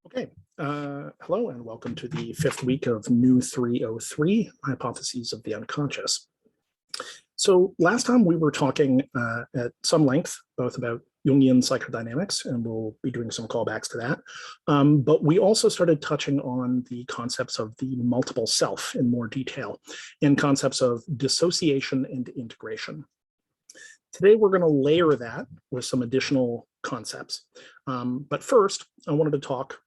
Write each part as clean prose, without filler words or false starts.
Okay, hello and welcome to the fifth week of New 303, Hypotheses of the Unconscious. So last time we were talking at some length, both about Jungian psychodynamics, and we'll be doing some callbacks to that. But we also started touching on the concepts of the multiple self in more detail, and concepts of dissociation and integration. Today, we're going to layer that with some additional concepts. But first, I wanted to talk,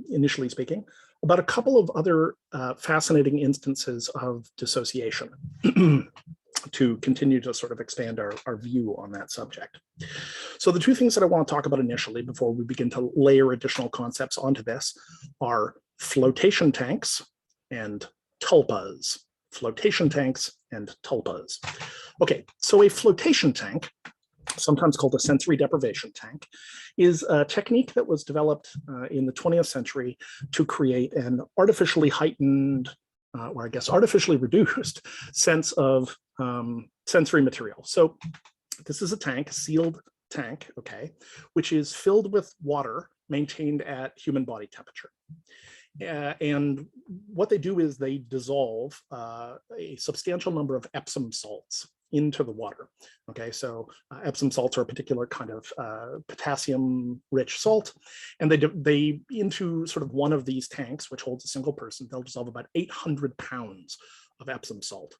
initially speaking, about a couple of other fascinating instances of dissociation to continue to sort of expand our view on that subject. So the two things that I want to talk about initially before we begin to layer additional concepts onto this are flotation tanks and tulpas. Flotation tanks and tulpas. Okay, so a flotation tank, sometimes called a sensory deprivation tank, is a technique that was developed in the 20th century to create an artificially heightened, or I guess artificially reduced sense of sensory material. So this is a tank, a sealed tank, okay, which is filled with water maintained at human body temperature. And what they do is they dissolve a substantial number of Epsom salts into the water. Okay, so Epsom salts are a particular kind of potassium-rich salt, and they into sort of one of these tanks, which holds a single person, they'll dissolve about 800 pounds of Epsom salt.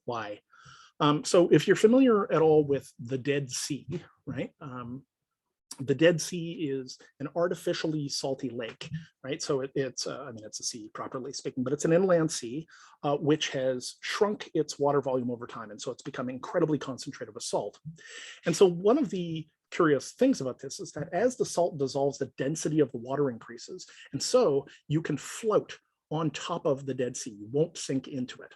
Why? So if you're familiar at all with the Dead Sea, right? The Dead Sea is an artificially salty lake, right? So it's a sea, properly speaking, but it's an inland sea, which has shrunk its water volume over time. And so it's become incredibly concentrated with salt. And so one of the curious things about this is that as the salt dissolves, the density of the water increases. And so you can float on top of the Dead Sea. You won't sink into it.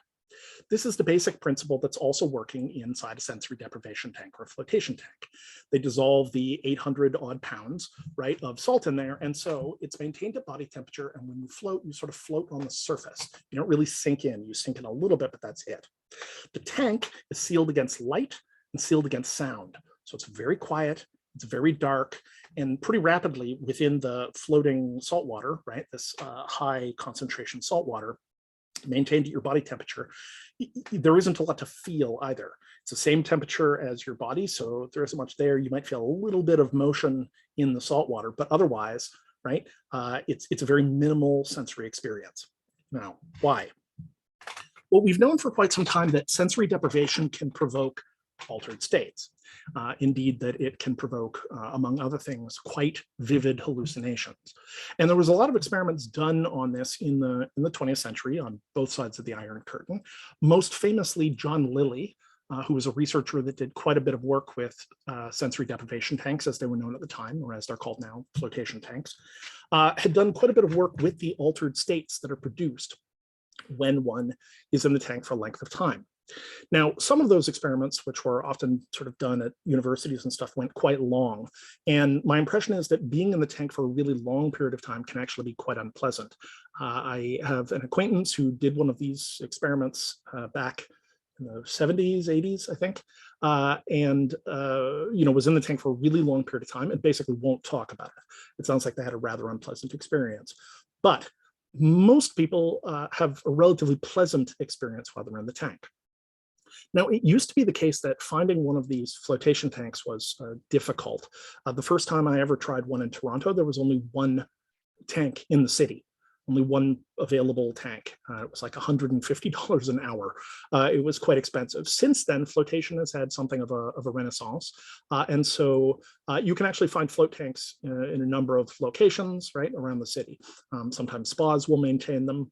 This is the basic principle that's also working inside a sensory deprivation tank or a flotation tank. They dissolve the 800 odd pounds, right, of salt in there. And so it's maintained at body temperature. And when you float, you sort of float on the surface. You don't really sink in. You sink in a little bit, but that's it. The tank is sealed against light and sealed against sound. So it's very quiet. It's very dark, and pretty rapidly within the floating salt water, right, this high concentration salt water, maintained at your body temperature, there isn't a lot to feel either. It's the same temperature as your body, so there isn't much there. You might feel a little bit of motion in the salt water, but otherwise, right, it's a very minimal sensory experience. Now, why? Well, we've known for quite some time that sensory deprivation can provoke altered states. Indeed, that it can provoke, among other things, quite vivid hallucinations. And there was a lot of experiments done on this in the 20th century on both sides of the Iron Curtain. Most famously, John Lilly, who was a researcher that did quite a bit of work with sensory deprivation tanks, as they were known at the time, or as they're called now, flotation tanks, had done quite a bit of work with the altered states that are produced when one is in the tank for a length of time. Now, some of those experiments, which were often sort of done at universities and stuff, went quite long. And my impression is that being in the tank for a really long period of time can actually be quite unpleasant. I have an acquaintance who did one of these experiments back in the 70s, 80s, I think, and was in the tank for a really long period of time and basically won't talk about it. It sounds like they had a rather unpleasant experience. But most people have a relatively pleasant experience while they're in the tank. Now, it used to be the case that finding one of these flotation tanks was difficult. The first time I ever tried one in Toronto, there was only one tank in the city, only one available tank. It was like $150 an hour. It was quite expensive. Since then, flotation has had something of a renaissance. And so you can actually find float tanks in a number of locations, right, around the city. Sometimes spas will maintain them.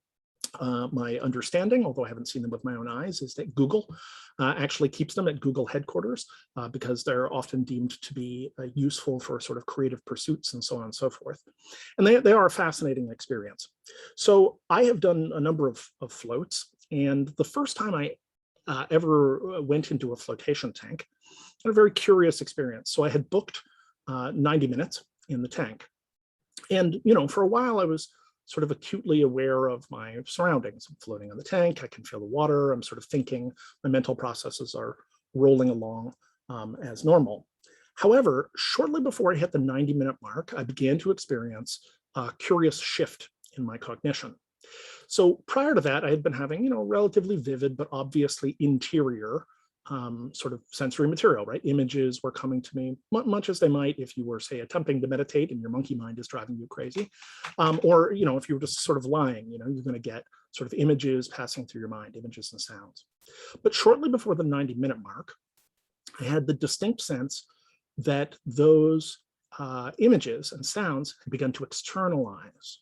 My understanding, although I haven't seen them with my own eyes, is that Google actually keeps them at Google headquarters because they're often deemed to be useful for sort of creative pursuits and so on and so forth. And they are a fascinating experience. So I have done a number of floats, and the first time I ever went into a flotation tank, I had a very curious experience. So I had booked 90 minutes in the tank. And, for a while I was sort of acutely aware of my surroundings. I'm floating on the tank, I can feel the water, I'm sort of thinking, my mental processes are rolling along as normal. However, shortly before I hit the 90-minute mark, I began to experience curious shift in my cognition. So prior to that, I had been having, relatively vivid, but obviously interior sort of sensory material, right? Images were coming to me much as they might if you were, say, attempting to meditate and your monkey mind is driving you crazy. Or, if you were just sort of lying, you're going to get sort of images passing through your mind, images and sounds. But shortly before the 90-minute mark, I had the distinct sense that those images and sounds had begun to externalize.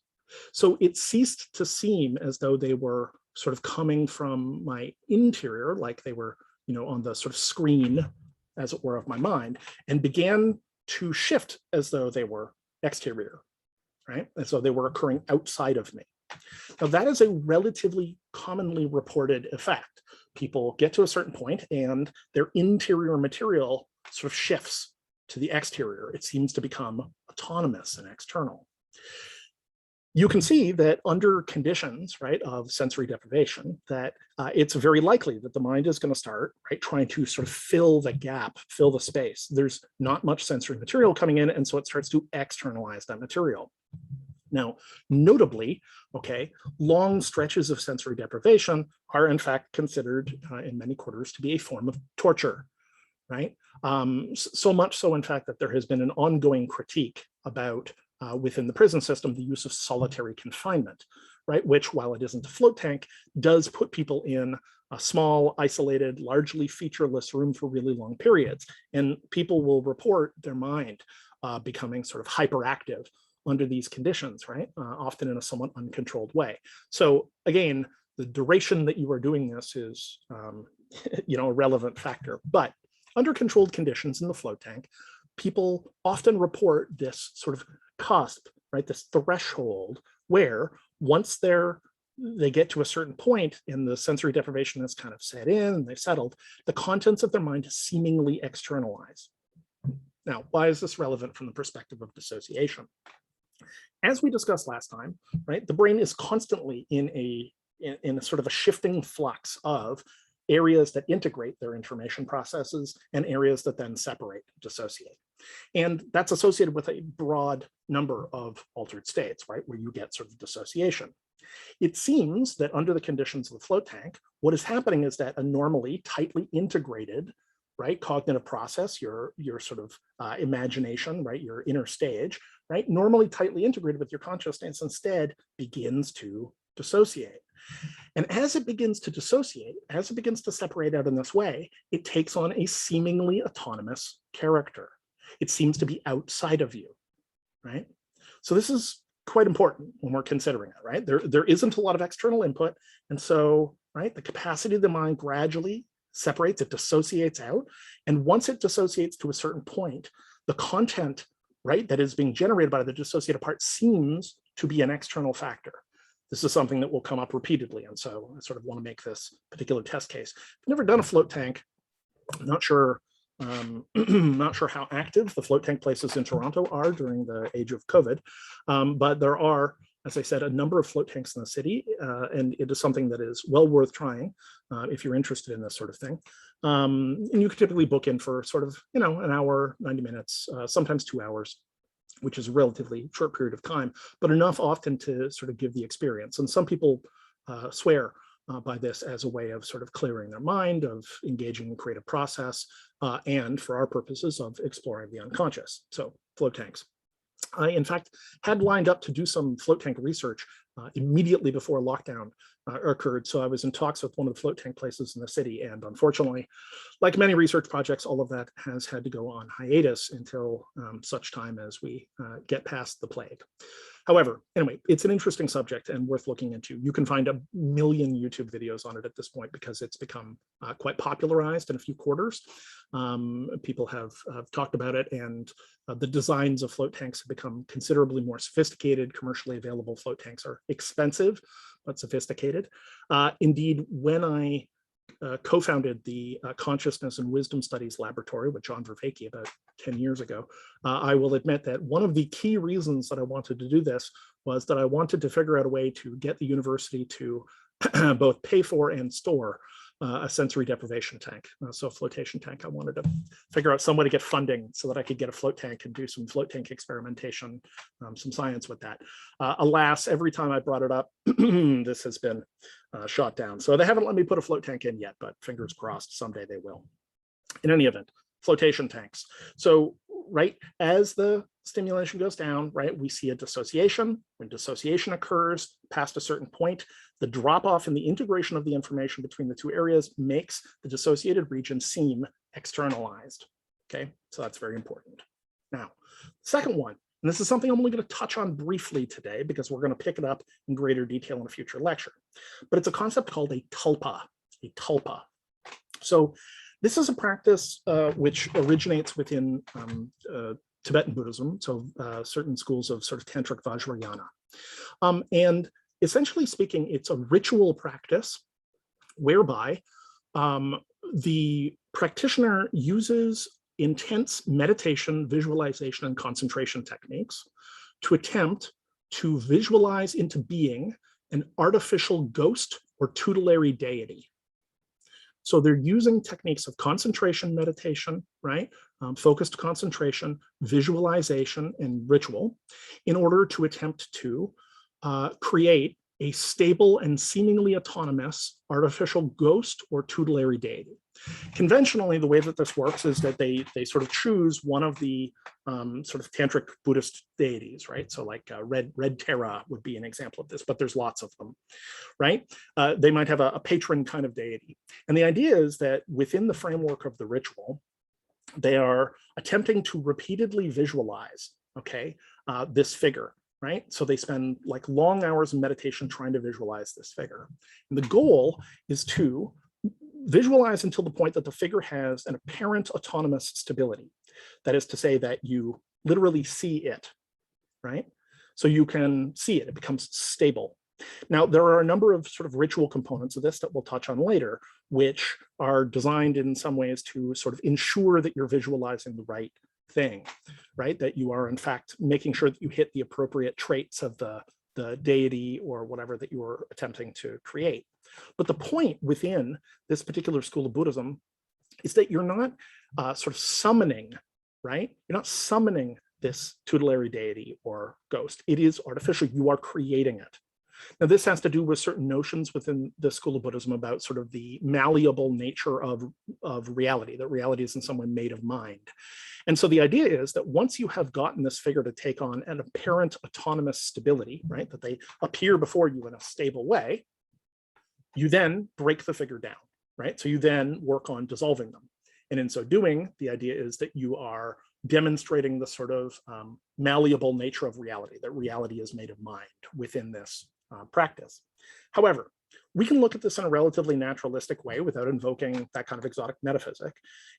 So it ceased to seem as though they were sort of coming from my interior, like they were on the sort of screen, as it were, of my mind, and began to shift as though they were exterior, right? And so they were occurring outside of me. Now, that is a relatively commonly reported effect. People get to a certain point and their interior material sort of shifts to the exterior. It seems to become autonomous and external. You can see that under conditions, right, of sensory deprivation, that it's very likely that the mind is going to start, right, trying to sort of fill the gap, fill the space. There's not much sensory material coming in, and so it starts to externalize that material. Now, notably, okay, long stretches of sensory deprivation are in fact considered in many quarters to be a form of torture, right? So much so, in fact, that there has been an ongoing critique about within the prison system, the use of solitary confinement, right? Which, while it isn't a float tank, does put people in a small, isolated, largely featureless room for really long periods. And people will report their mind becoming sort of hyperactive under these conditions, right? Often in a somewhat uncontrolled way. So again, the duration that you are doing this is, a relevant factor. But under controlled conditions in the float tank, people often report this sort of cusp, right? This threshold where once they get to a certain point and the sensory deprivation has kind of set in and they've settled, the contents of their mind seemingly externalize. Now, why is this relevant from the perspective of dissociation? As we discussed last time, right, the brain is constantly in a sort of a shifting flux of areas that integrate their information processes and areas that then separate, dissociate. And that's associated with a broad number of altered states, right, where you get sort of dissociation. It seems that under the conditions of the float tank, what is happening is that a normally tightly integrated, right, cognitive process, your sort of imagination, right, your inner stage, right, normally tightly integrated with your consciousness, instead begins to dissociate. And as it begins to dissociate, as it begins to separate out in this way, it takes on a seemingly autonomous character. It seems to be outside of you, right? So this is quite important when we're considering it, right? There isn't a lot of external input. And so, right, the capacity of the mind gradually separates, it dissociates out. And once it dissociates to a certain point, the content, right, that is being generated by the dissociated part seems to be an external factor. This is something that will come up repeatedly. And so I sort of want to make this particular test case. I've never done a float tank. I'm not sure not sure how active the float tank places in Toronto are during the age of COVID, but there are, as I said, a number of float tanks in the city, and it is something that is well worth trying if you're interested in this sort of thing. And you could typically book in for sort of, an hour, 90 minutes, sometimes 2 hours, which is a relatively short period of time, but enough often to sort of give the experience. And some people swear by this as a way of sort of clearing their mind, of engaging in creative process, and for our purposes of exploring the unconscious. So float tanks. I, in fact, had lined up to do some float tank research immediately before lockdown occurred. So I was in talks with one of the float tank places in the city. And unfortunately, like many research projects, all of that has had to go on hiatus until such time as we get past the plague. However, anyway, it's an interesting subject and worth looking into. You can find a million YouTube videos on it at this point because it's become quite popularized in a few quarters. People have talked about it, and the designs of float tanks have become considerably more sophisticated. Commercially available float tanks are expensive, but sophisticated. Indeed, when I co-founded the Consciousness and Wisdom Studies Laboratory with John Vervaeke about 10 years ago, I will admit that one of the key reasons that I wanted to do this was that I wanted to figure out a way to get the university to both pay for and store a sensory deprivation tank. So a flotation tank. I wanted to figure out some way to get funding so that I could get a float tank and do some float tank experimentation, some science with that. Alas, every time I brought it up, this has been shot down. So they haven't let me put a float tank in yet, but fingers crossed, someday they will. In any event, flotation tanks. So, right, as the stimulation goes down, right, we see a dissociation. When dissociation occurs past a certain point, the drop off in the integration of the information between the two areas makes the dissociated region seem externalized. Okay, so that's very important. Now, second one, and this is something I'm only going to touch on briefly today because we're going to pick it up in greater detail in a future lecture, but it's a concept called a tulpa. So this is a practice which originates within Tibetan Buddhism, so certain schools of sort of Tantric Vajrayana. And essentially speaking, it's a ritual practice whereby the practitioner uses intense meditation, visualization, and concentration techniques to attempt to visualize into being an artificial ghost or tutelary deity. So they're using techniques of concentration meditation, right? Focused concentration, visualization, and ritual in order to attempt to create a stable and seemingly autonomous artificial ghost or tutelary deity. Conventionally, the way that this works is that they sort of choose one of the sort of tantric Buddhist deities, right? So like Red Terra would be an example of this, but there's lots of them, right? They might have a patron kind of deity. And the idea is that within the framework of the ritual, they are attempting to repeatedly visualize, okay, this figure, right? So they spend like long hours of meditation trying to visualize this figure. And the goal is to visualize until the point that the figure has an apparent autonomous stability. That is to say that you literally see it, right? So you can see it, it becomes stable. Now, there are a number of sort of ritual components of this that we'll touch on later, which are designed in some ways to sort of ensure that you're visualizing the right thing, right? That you are in fact making sure that you hit the appropriate traits of the deity or whatever that you are attempting to create. But the point within this particular school of Buddhism is that you're not sort of summoning, right? You're not summoning this tutelary deity or ghost. It is artificial. You are creating it. Now, this has to do with certain notions within the school of Buddhism about sort of the malleable nature of reality, that reality is in some way made of mind. And so the idea is that once you have gotten this figure to take on an apparent autonomous stability, right, that they appear before you in a stable way, you then break the figure down, right? So you then work on dissolving them. And in so doing, the idea is that you are demonstrating the sort of malleable nature of reality, that reality is made of mind within this practice. However, we can look at this in a relatively naturalistic way without invoking that kind of exotic metaphysic.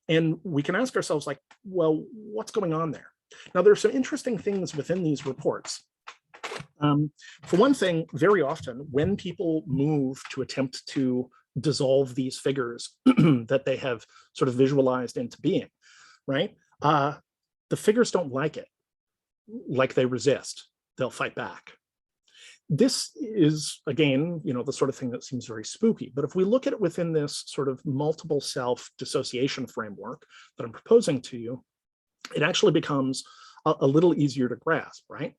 And we can ask ourselves, like, well, what's going on there? Now, there's some interesting things within these reports. For one thing, very often when people move to attempt to dissolve these figures that they have sort of visualized into being, right? The figures don't like it, like they resist, they'll fight back. This is, again, you know, the sort of thing that seems very spooky. But if we look at it within this sort of multiple self dissociation framework that I'm proposing to you, it actually becomes a little easier to grasp, right?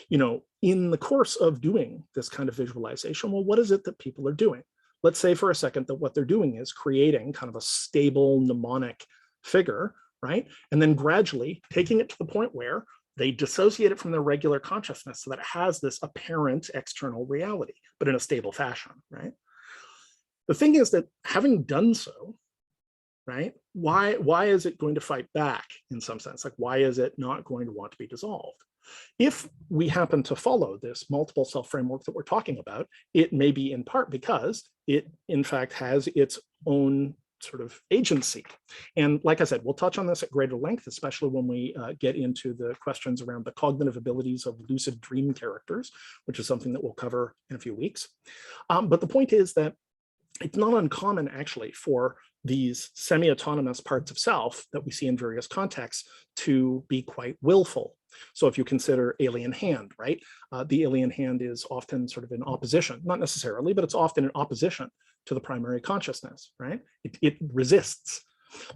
You know, in the course of doing this kind of visualization, well, what is it that people are doing? Let's say for a second that what they're doing is creating kind of a stable mnemonic figure, right? And then gradually taking it to the point where they dissociate it from their regular consciousness so that it has this apparent external reality, but in a stable fashion, right? The thing is that having done so, right, why is it going to fight back in some sense? Like, why is it not going to want to be dissolved? If we happen to follow this multiple self framework that we're talking about, it may be in part because it, in fact, has its own sort of agency. And like I said, we'll touch on this at greater length, especially when we get into the questions around the cognitive abilities of lucid dream characters, which is something that we'll cover in a few weeks. But the point is that it's not uncommon actually for these semi-autonomous parts of self that we see in various contexts to be quite willful, So if you consider alien hand, right? The alien hand is often sort of in opposition, not necessarily, but it's often in opposition to the primary consciousness, right? It resists.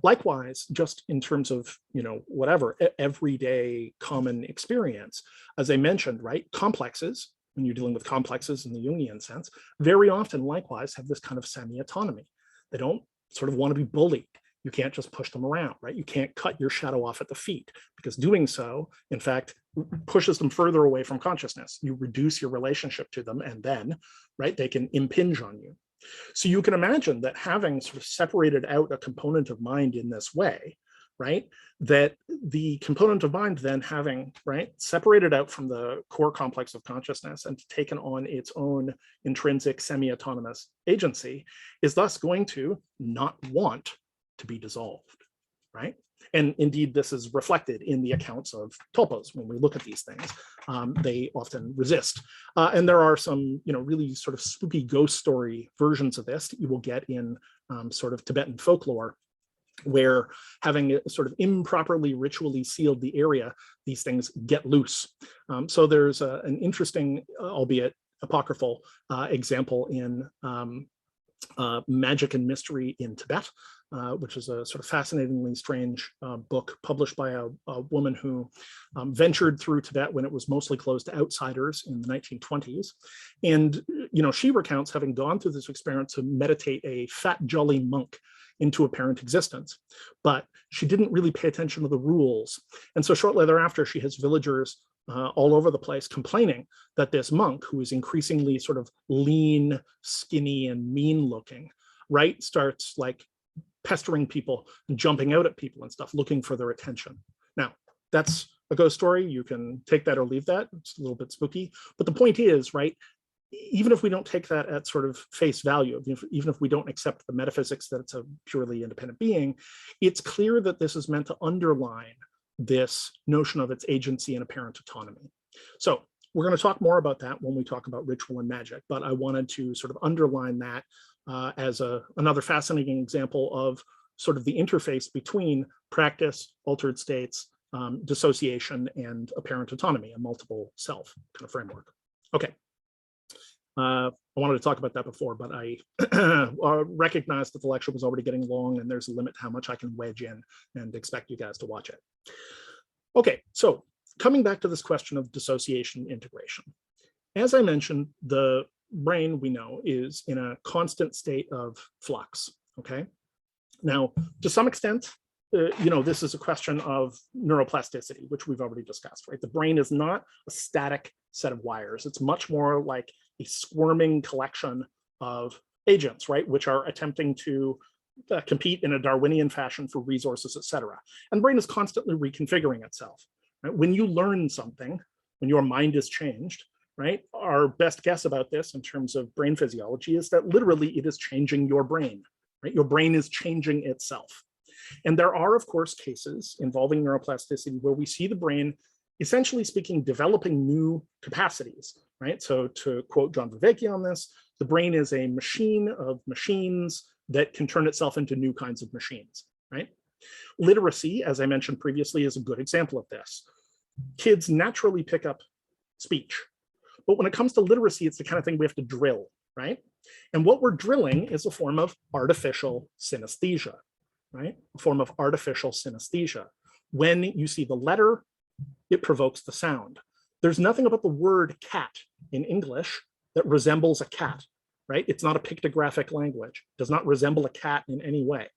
Likewise, just in terms of, whatever, everyday common experience, as I mentioned, right? Complexes, when you're dealing with complexes in the Jungian sense, very often likewise have this kind of semi-autonomy. They don't sort of want to be bullied. You can't just push them around, right? You can't cut your shadow off at the feet, because doing so, in fact, pushes them further away from consciousness. You reduce your relationship to them, and then, right, they can impinge on you. So you can imagine that having sort of separated out a component of mind in this way, right, that the component of mind then having, right, separated out from the core complex of consciousness and taken on its own intrinsic semi-autonomous agency is thus going to not want to be dissolved, right? And indeed, this is reflected in the accounts of tulpas. When we look at these things, they often resist. And there are some, really sort of spooky ghost story versions of this that you will get in sort of Tibetan folklore, where having sort of improperly ritually sealed the area, these things get loose. So there's an interesting, albeit apocryphal, example in Magic and Mystery in Tibet, which is a sort of fascinatingly strange book published by a woman who ventured through Tibet when it was mostly closed to outsiders in the 1920s. And, she recounts having gone through this experience to meditate a fat, jolly monk into apparent existence, but she didn't really pay attention to the rules. And so shortly thereafter, she has villagers all over the place complaining that this monk, who is increasingly sort of lean, skinny, and mean looking, right, starts like pestering people, jumping out at people and stuff, looking for their attention. Now, that's a ghost story. You can take that or leave that. It's a little bit spooky. But the point is, right, even if we don't take that at sort of face value, even if we don't accept the metaphysics that it's a purely independent being, it's clear that this is meant to underline this notion of its agency and apparent autonomy. So we're going to talk more about that when we talk about ritual and magic, but I wanted to sort of underline that as another fascinating example of sort of the interface between practice, altered states, dissociation, and apparent autonomy, a multiple self kind of framework. Okay. I wanted to talk about that before, but I recognized that the lecture was already getting long and there's a limit to how much I can wedge in and expect you guys to watch it. Okay, so coming back to this question of dissociation integration. As I mentioned, the brain, we know, is in a constant state of flux, okay? Now, to some extent, this is a question of neuroplasticity, which we've already discussed, right? The brain is not a static set of wires. It's much more like a squirming collection of agents, right, which are attempting to compete in a Darwinian fashion for resources, et cetera. And the brain is constantly reconfiguring itself. Right? When you learn something, when your mind is changed, right, our best guess about this in terms of brain physiology is that literally it is changing your brain, right? Your brain is changing itself. And there are, of course, cases involving neuroplasticity where we see the brain, essentially speaking, developing new capacities, right? So to quote John Vervaeke on this, the brain is a machine of machines that can turn itself into new kinds of machines, right? Literacy, as I mentioned previously, is a good example of this. Kids naturally pick up speech, but when it comes to literacy, it's the kind of thing we have to drill, right? And what we're drilling is a form of artificial synesthesia, right? A form of artificial synesthesia. When you see the letter, it provokes the sound. There's nothing about the word cat in English that resembles a cat, right? It's not a pictographic language. It does not resemble a cat in any way.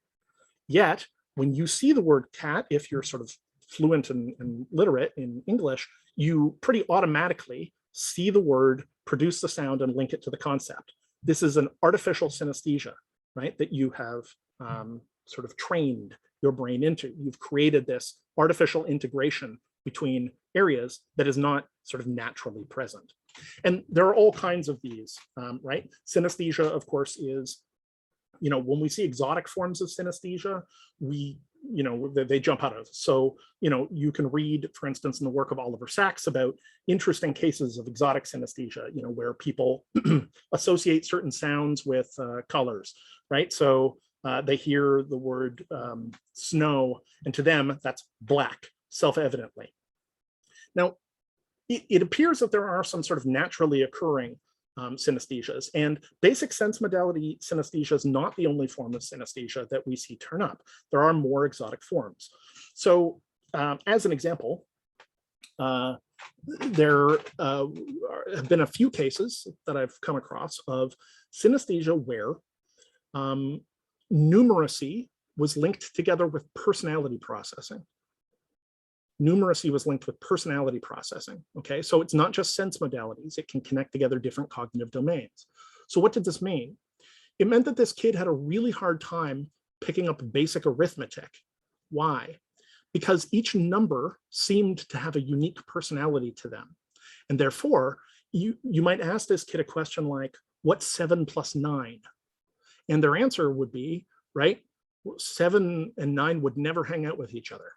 Yet, when you see the word cat, if you're sort of fluent and literate in English, you pretty automatically see the word, produce the sound, and link it to the concept. This is an artificial synesthesia, right, that you have sort of trained your brain into. You've created this artificial integration between areas that is not sort of naturally present. And there are all kinds of these, right? Synesthesia, of course, is, when we see exotic forms of synesthesia, they jump out of us. So, you can read, for instance, in the work of Oliver Sacks about interesting cases of exotic synesthesia, where people associate certain sounds with colors, right? So they hear the word snow, and to them, that's black, self-evidently. Now, it appears that there are some sort of naturally occurring synesthesias, and basic sense modality synesthesia is not the only form of synesthesia that we see turn up. There are more exotic forms. So as an example, there have been a few cases that I've come across of synesthesia where numeracy was linked together with personality processing. Numeracy was linked with personality processing, okay? So it's not just sense modalities, it can connect together different cognitive domains. So what did this mean? It meant that this kid had a really hard time picking up basic arithmetic. Why? Because each number seemed to have a unique personality to them. And therefore, you might ask this kid a question like, what's 7 plus 9? And their answer would be, right, 7 and 9 would never hang out with each other,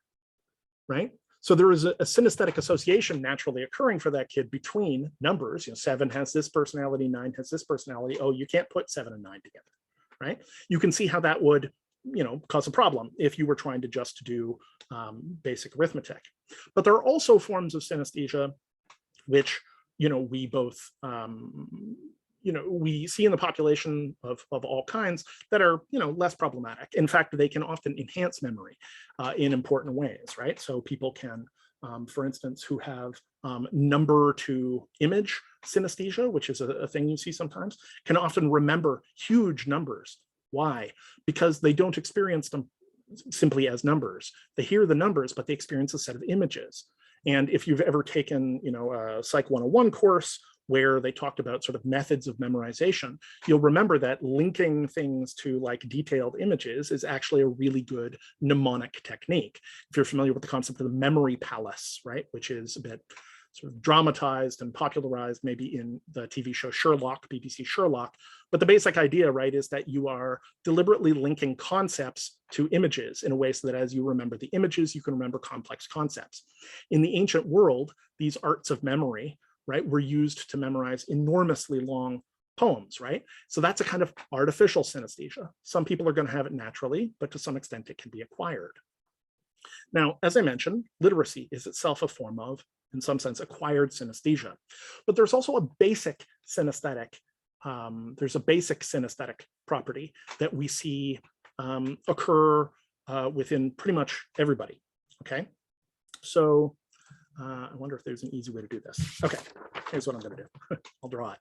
right? So there is a synesthetic association naturally occurring for that kid between numbers. 7 has this personality, 9 has this personality. Oh, you can't put 7 and 9 together, right? You can see how that would, cause a problem if you were trying to just do basic arithmetic. But there are also forms of synesthesia which, we both, we see in the population of all kinds that are, less problematic. In fact, they can often enhance memory in important ways, right? So people can, for instance, who have number to image synesthesia, which is a thing you see sometimes, can often remember huge numbers. Why? Because they don't experience them simply as numbers. They hear the numbers, but they experience a set of images. And if you've ever taken, a Psych 101 course where they talked about sort of methods of memorization, you'll remember that linking things to like detailed images is actually a really good mnemonic technique. If you're familiar with the concept of the memory palace, right, which is a bit sort of dramatized and popularized maybe in the TV show Sherlock, BBC Sherlock. But the basic idea, right, is that you are deliberately linking concepts to images in a way so that as you remember the images, you can remember complex concepts. In the ancient world, these arts of memory, right, were used to memorize enormously long poems, right? So that's a kind of artificial synesthesia. Some people are going to have it naturally, but to some extent it can be acquired. Now, as I mentioned, literacy is itself a form of, in some sense, acquired synesthesia. But there's also a basic synesthetic, property that we see occur within pretty much everybody, okay? So I wonder if there's an easy way to do this. Okay, here's what I'm going to do. I'll draw it.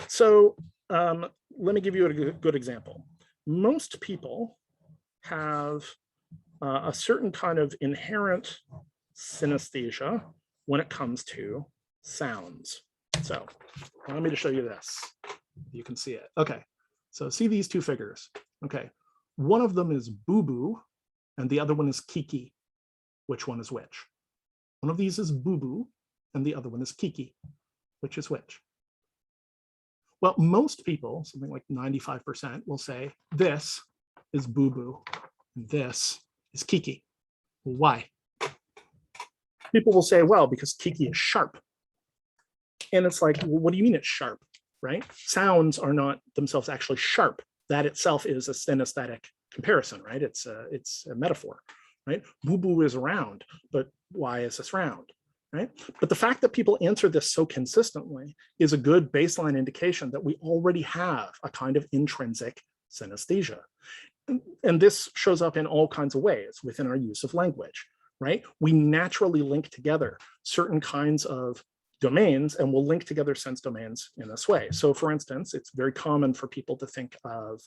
So let me give you a good example. Most people have a certain kind of inherent synesthesia when it comes to sounds. So allow me to show you this. You can see it. Okay, so see these two figures. Okay, one of them is boo-boo and the other one is kiki. Which one is which? One of these is boo-boo and the other one is kiki. Which is which? Well, most people, something like 95%, will say this is boo-boo and this is kiki. Why? People will say, well, because kiki is sharp. And it's like, well, what do you mean it's sharp, right? Sounds are not themselves actually sharp. That itself is a synesthetic comparison, right? It's a metaphor, right? Boo-boo is round, but why is this round, right? But the fact that people answer this so consistently is a good baseline indication that we already have a kind of intrinsic synesthesia. And this shows up in all kinds of ways within our use of language, right? We naturally link together certain kinds of domains and we'll link together sense domains in this way. So for instance, it's very common for people to think of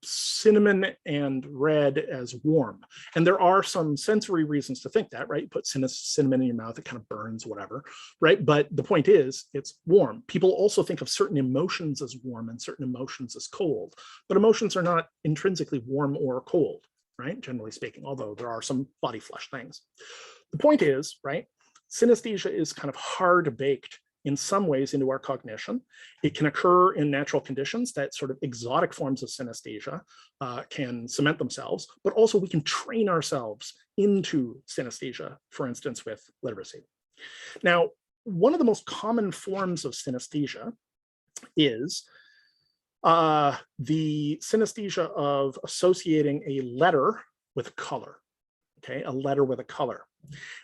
cinnamon and red as warm. And there are some sensory reasons to think that, right? You put cinnamon in your mouth, it kind of burns, whatever, right? But the point is, it's warm. People also think of certain emotions as warm and certain emotions as cold, but emotions are not intrinsically warm or cold, right? Generally speaking, although there are some body flesh things. The point is, right, synesthesia is kind of hard baked in some ways into our cognition. It can occur in natural conditions that sort of exotic forms of synesthesia can cement themselves, but also we can train ourselves into synesthesia, for instance, with literacy. Now, one of the most common forms of synesthesia is the synesthesia of associating a letter with color. okay, a letter with a color.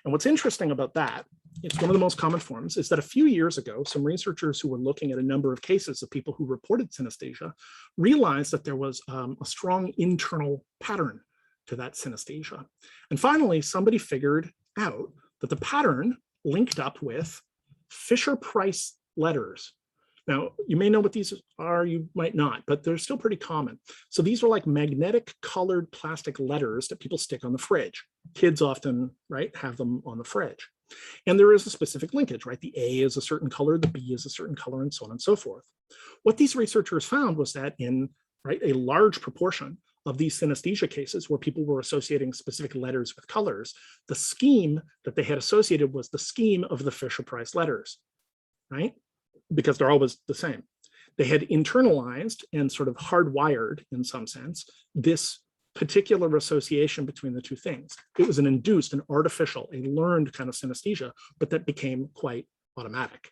And what's interesting about that, it's one of the most common forms, is that a few years ago, some researchers who were looking at a number of cases of people who reported synesthesia realized that there was a strong internal pattern to that synesthesia. And finally, somebody figured out that the pattern linked up with Fisher-Price letters. Now, you may know what these are, you might not, but they're still pretty common. So these are like magnetic colored plastic letters that people stick on the fridge. Kids often, right, have them on the fridge. And there is a specific linkage, right? The A is a certain color, the B is a certain color, and so on and so forth. What these researchers found was that in, right, a large proportion of these synesthesia cases where people were associating specific letters with colors, the scheme that they had associated was the scheme of the Fisher-Price letters, right? Because they're always the same. They had internalized and sort of hardwired, in some sense, this particular association between the two things. It was an induced, an artificial, a learned kind of synesthesia, but that became quite automatic.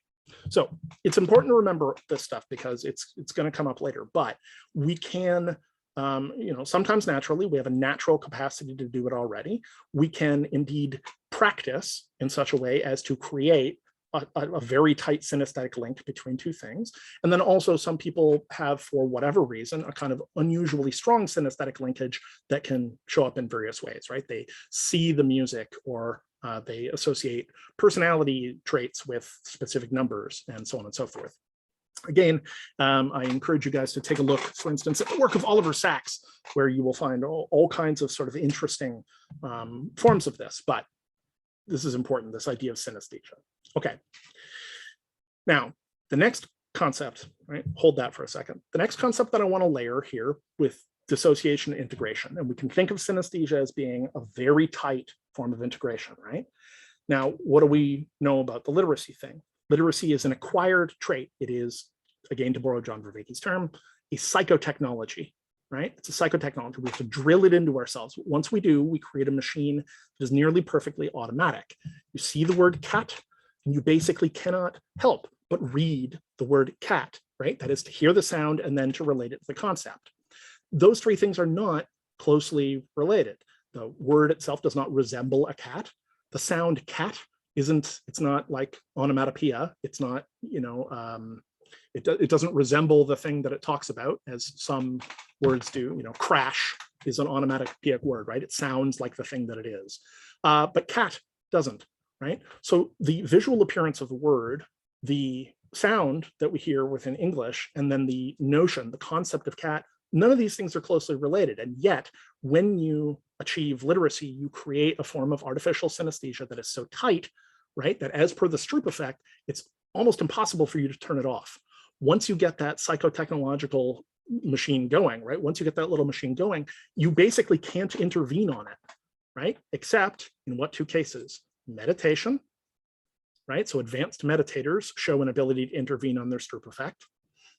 So it's important to remember this stuff because it's going to come up later, but we can, sometimes naturally, we have a natural capacity to do it already. We can indeed practice in such a way as to create a very tight synesthetic link between two things. And then also some people have, for whatever reason, a kind of unusually strong synesthetic linkage that can show up in various ways, right? They see the music or they associate personality traits with specific numbers and so on and so forth. Again, I encourage you guys to take a look, for instance, at the work of Oliver Sacks, where you will find all kinds of sort of interesting forms of this, but this is important, this idea of synesthesia. Okay, now the next concept, right, hold that for a second. The next concept that I want to layer here with dissociation and integration, and we can think of synesthesia as being a very tight form of integration, right? Now, what do we know about the literacy thing? Literacy is an acquired trait. It is, again, to borrow John Vervaeke's term, a psychotechnology, right? It's a psychotechnology. We have to drill it into ourselves. Once we do, we create a machine that is nearly perfectly automatic. You see the word cat, and you basically cannot help but read the word cat, right? That is to hear the sound and then to relate it to the concept. Those three things are not closely related. The word itself does not resemble a cat. The sound cat it's not like onomatopoeia. It's not, it doesn't resemble the thing that it talks about, as some words do. Crash is an onomatopoeic word, right? It sounds like the thing that it is. But cat doesn't, right? So the visual appearance of the word, the sound that we hear within English, and then the notion, the concept of cat, none of these things are closely related. And yet, when you achieve literacy, you create a form of artificial synesthesia that is so tight, right, that as per the Stroop effect, it's almost impossible for you to turn it off. Once you get that psychotechnological machine going, right, once you get that little machine going, you basically can't intervene on it, right, except in what two cases? Meditation, right? So advanced meditators show an ability to intervene on their Stroop effect,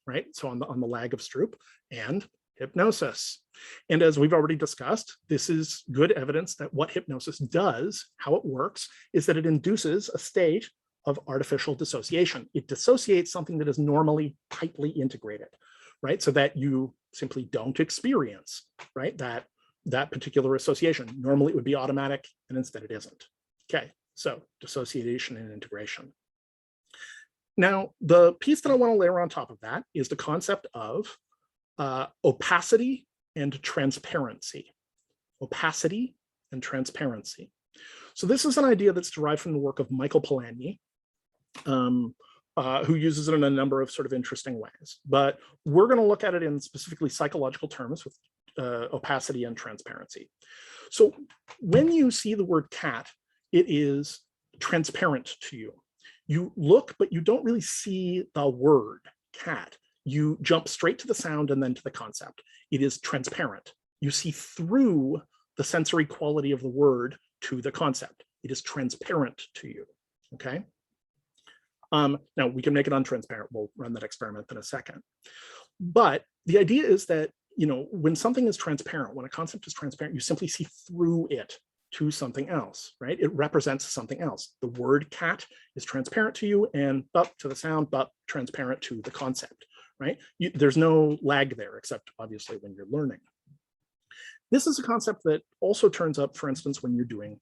right? So on the lag of Stroop, and hypnosis. And as we've already discussed, this is good evidence that what hypnosis does, how it works, is that it induces a state of artificial dissociation. It dissociates something that is normally tightly integrated, right? So that you simply don't experience, right, that particular association. Normally it would be automatic, and instead it isn't. Okay, so dissociation and integration. Now, the piece that I want to layer on top of that is the concept of opacity and transparency. Opacity and transparency. So this is an idea that's derived from the work of Michael Polanyi, who uses it in a number of sort of interesting ways. But we're going to look at it in specifically psychological terms with opacity and transparency. So when you see the word cat, it is transparent to you. You look, but you don't really see the word cat. You jump straight to the sound and then to the concept. It is transparent. You see through the sensory quality of the word to the concept. It is transparent to you, okay? Now, we can make it untransparent. We'll run that experiment in a second. But the idea is that, when something is transparent, when a concept is transparent, you simply see through it to something else, right? It represents something else. The word cat is transparent to you, and up to the sound, but transparent to the concept, right? There's no lag there, except obviously when you're learning. This is a concept that also turns up, for instance, when you're doing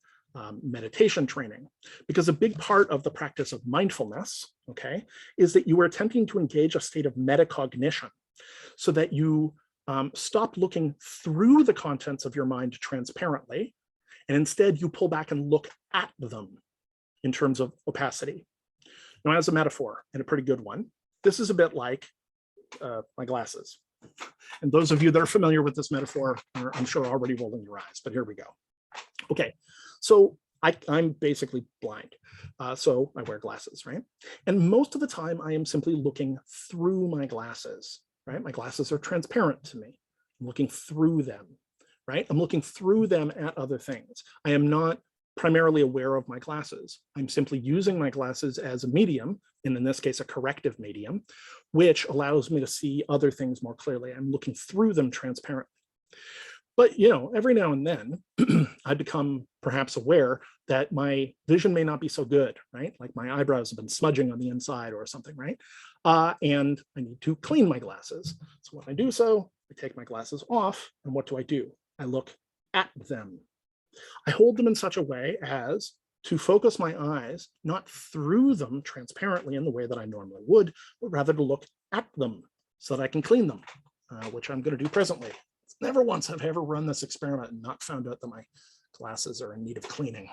meditation training, because a big part of the practice of mindfulness, okay, is that you are attempting to engage a state of metacognition so that you stop looking through the contents of your mind transparently, and instead you pull back and look at them in terms of opacity. Now, as a metaphor, and a pretty good one, this is a bit like my glasses. And those of you that are familiar with this metaphor are, I'm sure, already rolling your eyes, but here we go. Okay, so I'm basically blind, so I wear glasses, right? And most of the time I am simply looking through my glasses, right? My glasses are transparent to me. I'm looking through them, right? I'm looking through them at other things. I am not primarily aware of my glasses. I'm simply using my glasses as a medium, and in this case, a corrective medium, which allows me to see other things more clearly. I'm looking through them transparently. But, you know, every now and then I become perhaps aware that my vision may not be so good, right? Like my eyebrows have been smudging on the inside or something, right? And I need to clean my glasses. So when I do so, I take my glasses off, and what do? I look at them. I hold them in such a way as to focus my eyes not through them transparently in the way that I normally would, but rather to look at them so that I can clean them, which I'm going to do presently. Never once have I ever run this experiment and not found out that my glasses are in need of cleaning.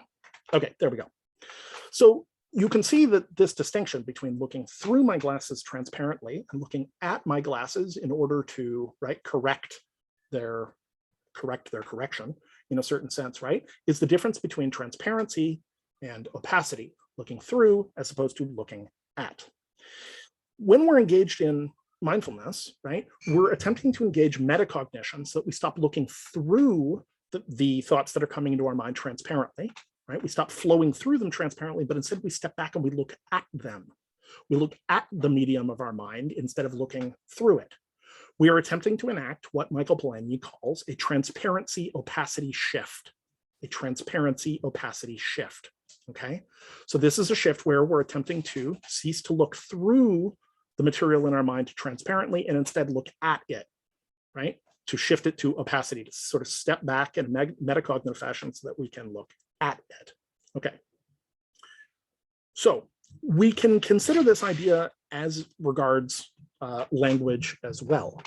Okay, there we go. So you can see that this distinction between looking through my glasses transparently and looking at my glasses in order to, right, correct their correction in a certain sense, right, is the difference between transparency and opacity, looking through as opposed to looking at. When we're engaged in mindfulness, right, we're attempting to engage metacognition so that we stop looking through the thoughts that are coming into our mind transparently, right? We stop flowing through them transparently, but instead we step back and we look at them. We look at the medium of our mind instead of looking through it. We are attempting to enact what Michael Polanyi calls a transparency opacity shift. A transparency opacity shift, okay? So this is a shift where we're attempting to cease to look through the material in our mind transparently and instead look at it, right? To shift it to opacity, to sort of step back in a metacognitive fashion so that we can look at it, okay? So we can consider this idea as regards language as well.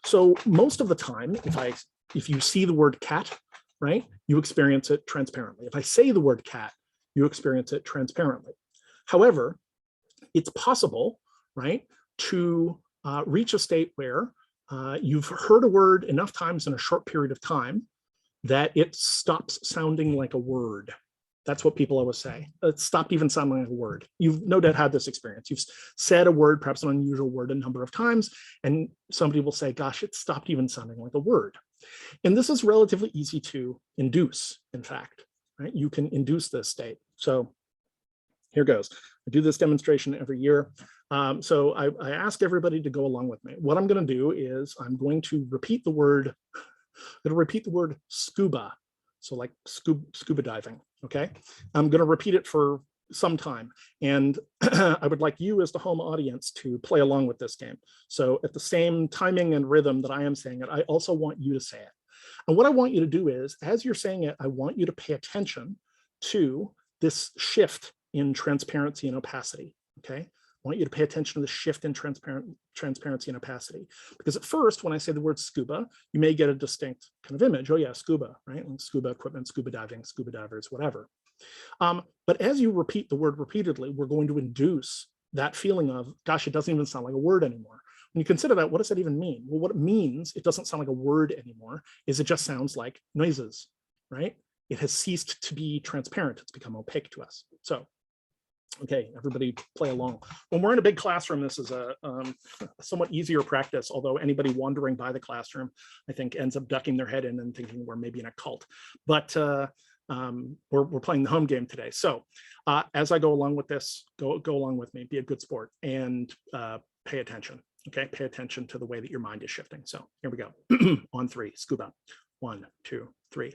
So most of the time, if you see the word cat, right, you experience it transparently. If I say the word cat, you experience it transparently. However, it's possible, right, to reach a state where you've heard a word enough times in a short period of time that it stops sounding like a word. That's what people always say. It stopped even sounding like a word. You've no doubt had this experience. You've said a word, perhaps an unusual word, a number of times, and somebody will say, gosh, it stopped even sounding like a word. And this is relatively easy to induce, in fact, right? You can induce this state. So here goes. I do this demonstration every year. So I ask everybody to go along with me. What I'm going to do is I'm going to repeat the word, scuba. So like scuba diving, okay? I'm going to repeat it for some time. And I would like you as the home audience to play along with this game. So at the same timing and rhythm that I am saying it, I also want you to say it. And what I want you to do is, as you're saying it, I want you to pay attention to this shift in transparency and opacity, okay? I want you to pay attention to the shift in transparency and opacity. Because at first, when I say the word scuba, you may get a distinct kind of image. Oh yeah, scuba, right? And scuba equipment, scuba diving, scuba divers, whatever. But as you repeat the word repeatedly, we're going to induce that feeling of, gosh, it doesn't even sound like a word anymore. When you consider that, what does that even mean? Well, what it means, it doesn't sound like a word anymore, is it just sounds like noises, right? It has ceased to be transparent. It's become opaque to us. So, okay, everybody play along. When we're in a big classroom, this is a somewhat easier practice, although anybody wandering by the classroom, I think, ends up ducking their head in and thinking we're maybe in a cult. But we're playing the home game today. So as I go along with this, go along with me, be a good sport, and pay attention, okay? Pay attention to the way that your mind is shifting. So here we go. On three, scuba. 1, 2, 3.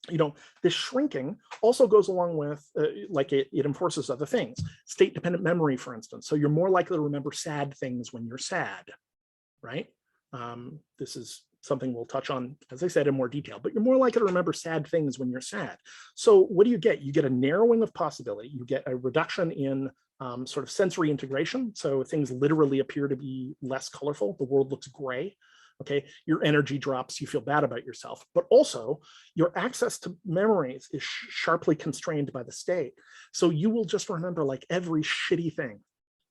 this shrinking also goes along with, like it enforces other things. State-dependent memory, for instance. So you're more likely to remember sad things when you're sad, right? This is something we'll touch on, as I said, in more detail, but you're more likely to remember sad things when you're sad. So what do you get? You get a narrowing of possibility. You get a reduction in sort of sensory integration. So things literally appear to be less colorful. The world looks gray. Okay, your energy drops, you feel bad about yourself, but also your access to memories is sharply constrained by the state. So you will just remember like every shitty thing,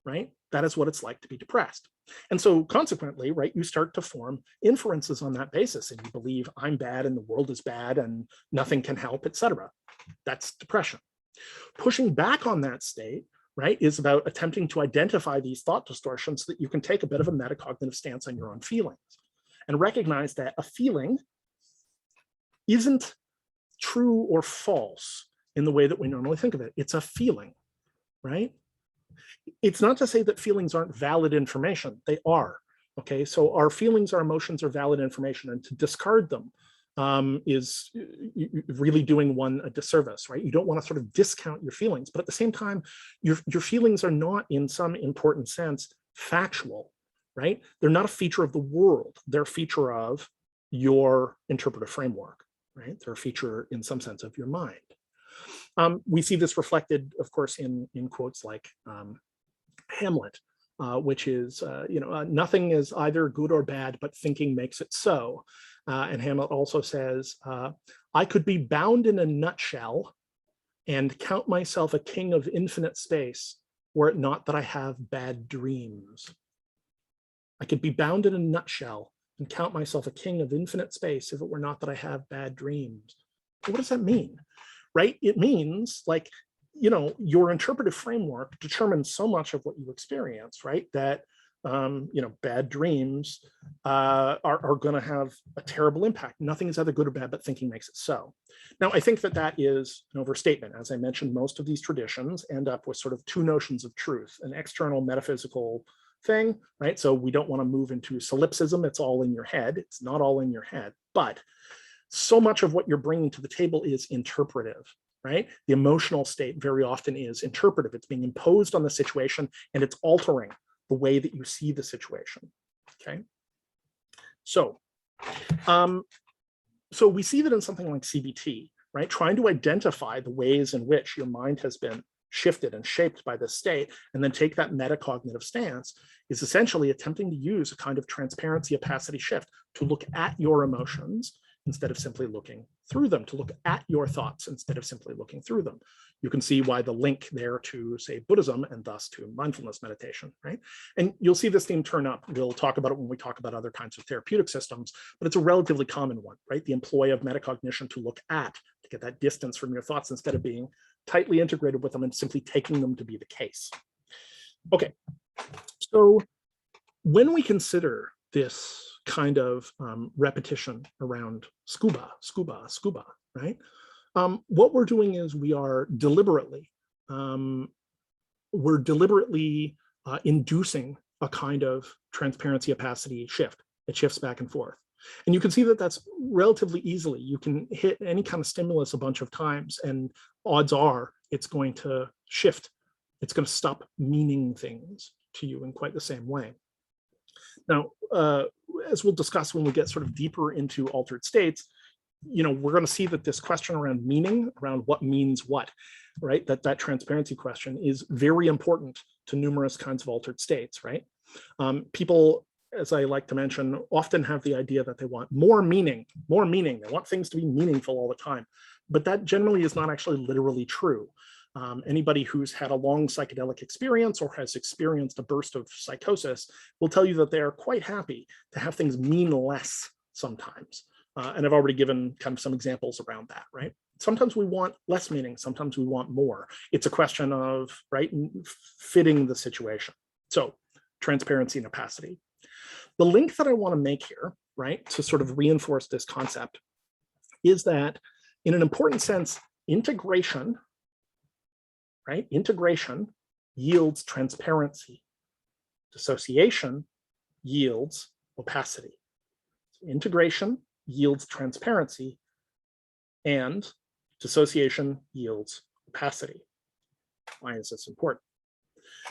right? That is what it's like to be depressed. And so consequently, right, you start to form inferences on that basis, and you believe I'm bad and the world is bad and nothing can help, etc. That's depression. Pushing back on that state, right, is about attempting to identify these thought distortions so that you can take a bit of a metacognitive stance on your own feelings and recognize that a feeling isn't true or false in the way that we normally think of it. It's a feeling, right? It's not to say that feelings aren't valid information. They are, okay? So our feelings, our emotions are valid information, and to discard them is really doing one a disservice, right? You don't want to sort of discount your feelings, but at the same time, your feelings are not in some important sense factual, right? They're not a feature of the world. They're a feature of your interpretive framework, right? They're a feature in some sense of your mind. We see this reflected, of course, in quotes like Hamlet, which is, nothing is either good or bad, but thinking makes it so. And Hamlet also says, I could be bound in a nutshell and count myself a king of infinite space, were it not that I have bad dreams. I could be bound in a nutshell and count myself a king of infinite space if it were not that I have bad dreams. What does that mean, right? It means like, your interpretive framework determines so much of what you experience, right? That, bad dreams are going to have a terrible impact. Nothing is either good or bad, but thinking makes it so. Now, I think that is an overstatement. As I mentioned, most of these traditions end up with sort of two notions of truth, an external metaphysical thing, right? So we don't want to move into solipsism. It's all in your head. It's not all in your head, but so much of what you're bringing to the table is interpretive, right? The emotional state very often is interpretive. It's being imposed on the situation and it's altering the way that you see the situation, okay? So we see that in something like CBT, right? Trying to identify the ways in which your mind has been shifted and shaped by this state, and then take that metacognitive stance is essentially attempting to use a kind of transparency opacity shift to look at your emotions instead of simply looking through them, to look at your thoughts instead of simply looking through them. You can see why the link there to, say, Buddhism and thus to mindfulness meditation, right? And you'll see this theme turn up. We'll talk about it when we talk about other kinds of therapeutic systems, but it's a relatively common one, right? The employ of metacognition to look at, to get that distance from your thoughts instead of being tightly integrated with them and simply taking them to be the case. Okay, so when we consider this kind of repetition around scuba, right? What we're doing is we are deliberately, inducing a kind of transparency opacity shift. It shifts back and forth. And you can see that that's relatively easily. You can hit any kind of stimulus a bunch of times and odds are it's going to shift. It's going to stop meaning things to you in quite the same way. Now, as we'll discuss when we get sort of deeper into altered states, we're going to see that this question around meaning, around what means what, right? That transparency question is very important to numerous kinds of altered states, right? People, as I like to mention, often have the idea that they want more meaning. They want things to be meaningful all the time, but that generally is not actually literally true. Anybody who's had a long psychedelic experience or has experienced a burst of psychosis will tell you that they are quite happy to have things mean less sometimes. And I've already given kind of some examples around that, right? Sometimes we want less meaning, sometimes we want more. It's a question of, right, fitting the situation. So transparency and opacity. The link that I want to make here, right, to sort of reinforce this concept is that in an important sense, integration, right? Integration yields transparency. Dissociation yields opacity. Integration yields transparency. and dissociation yields opacity. Why is this important?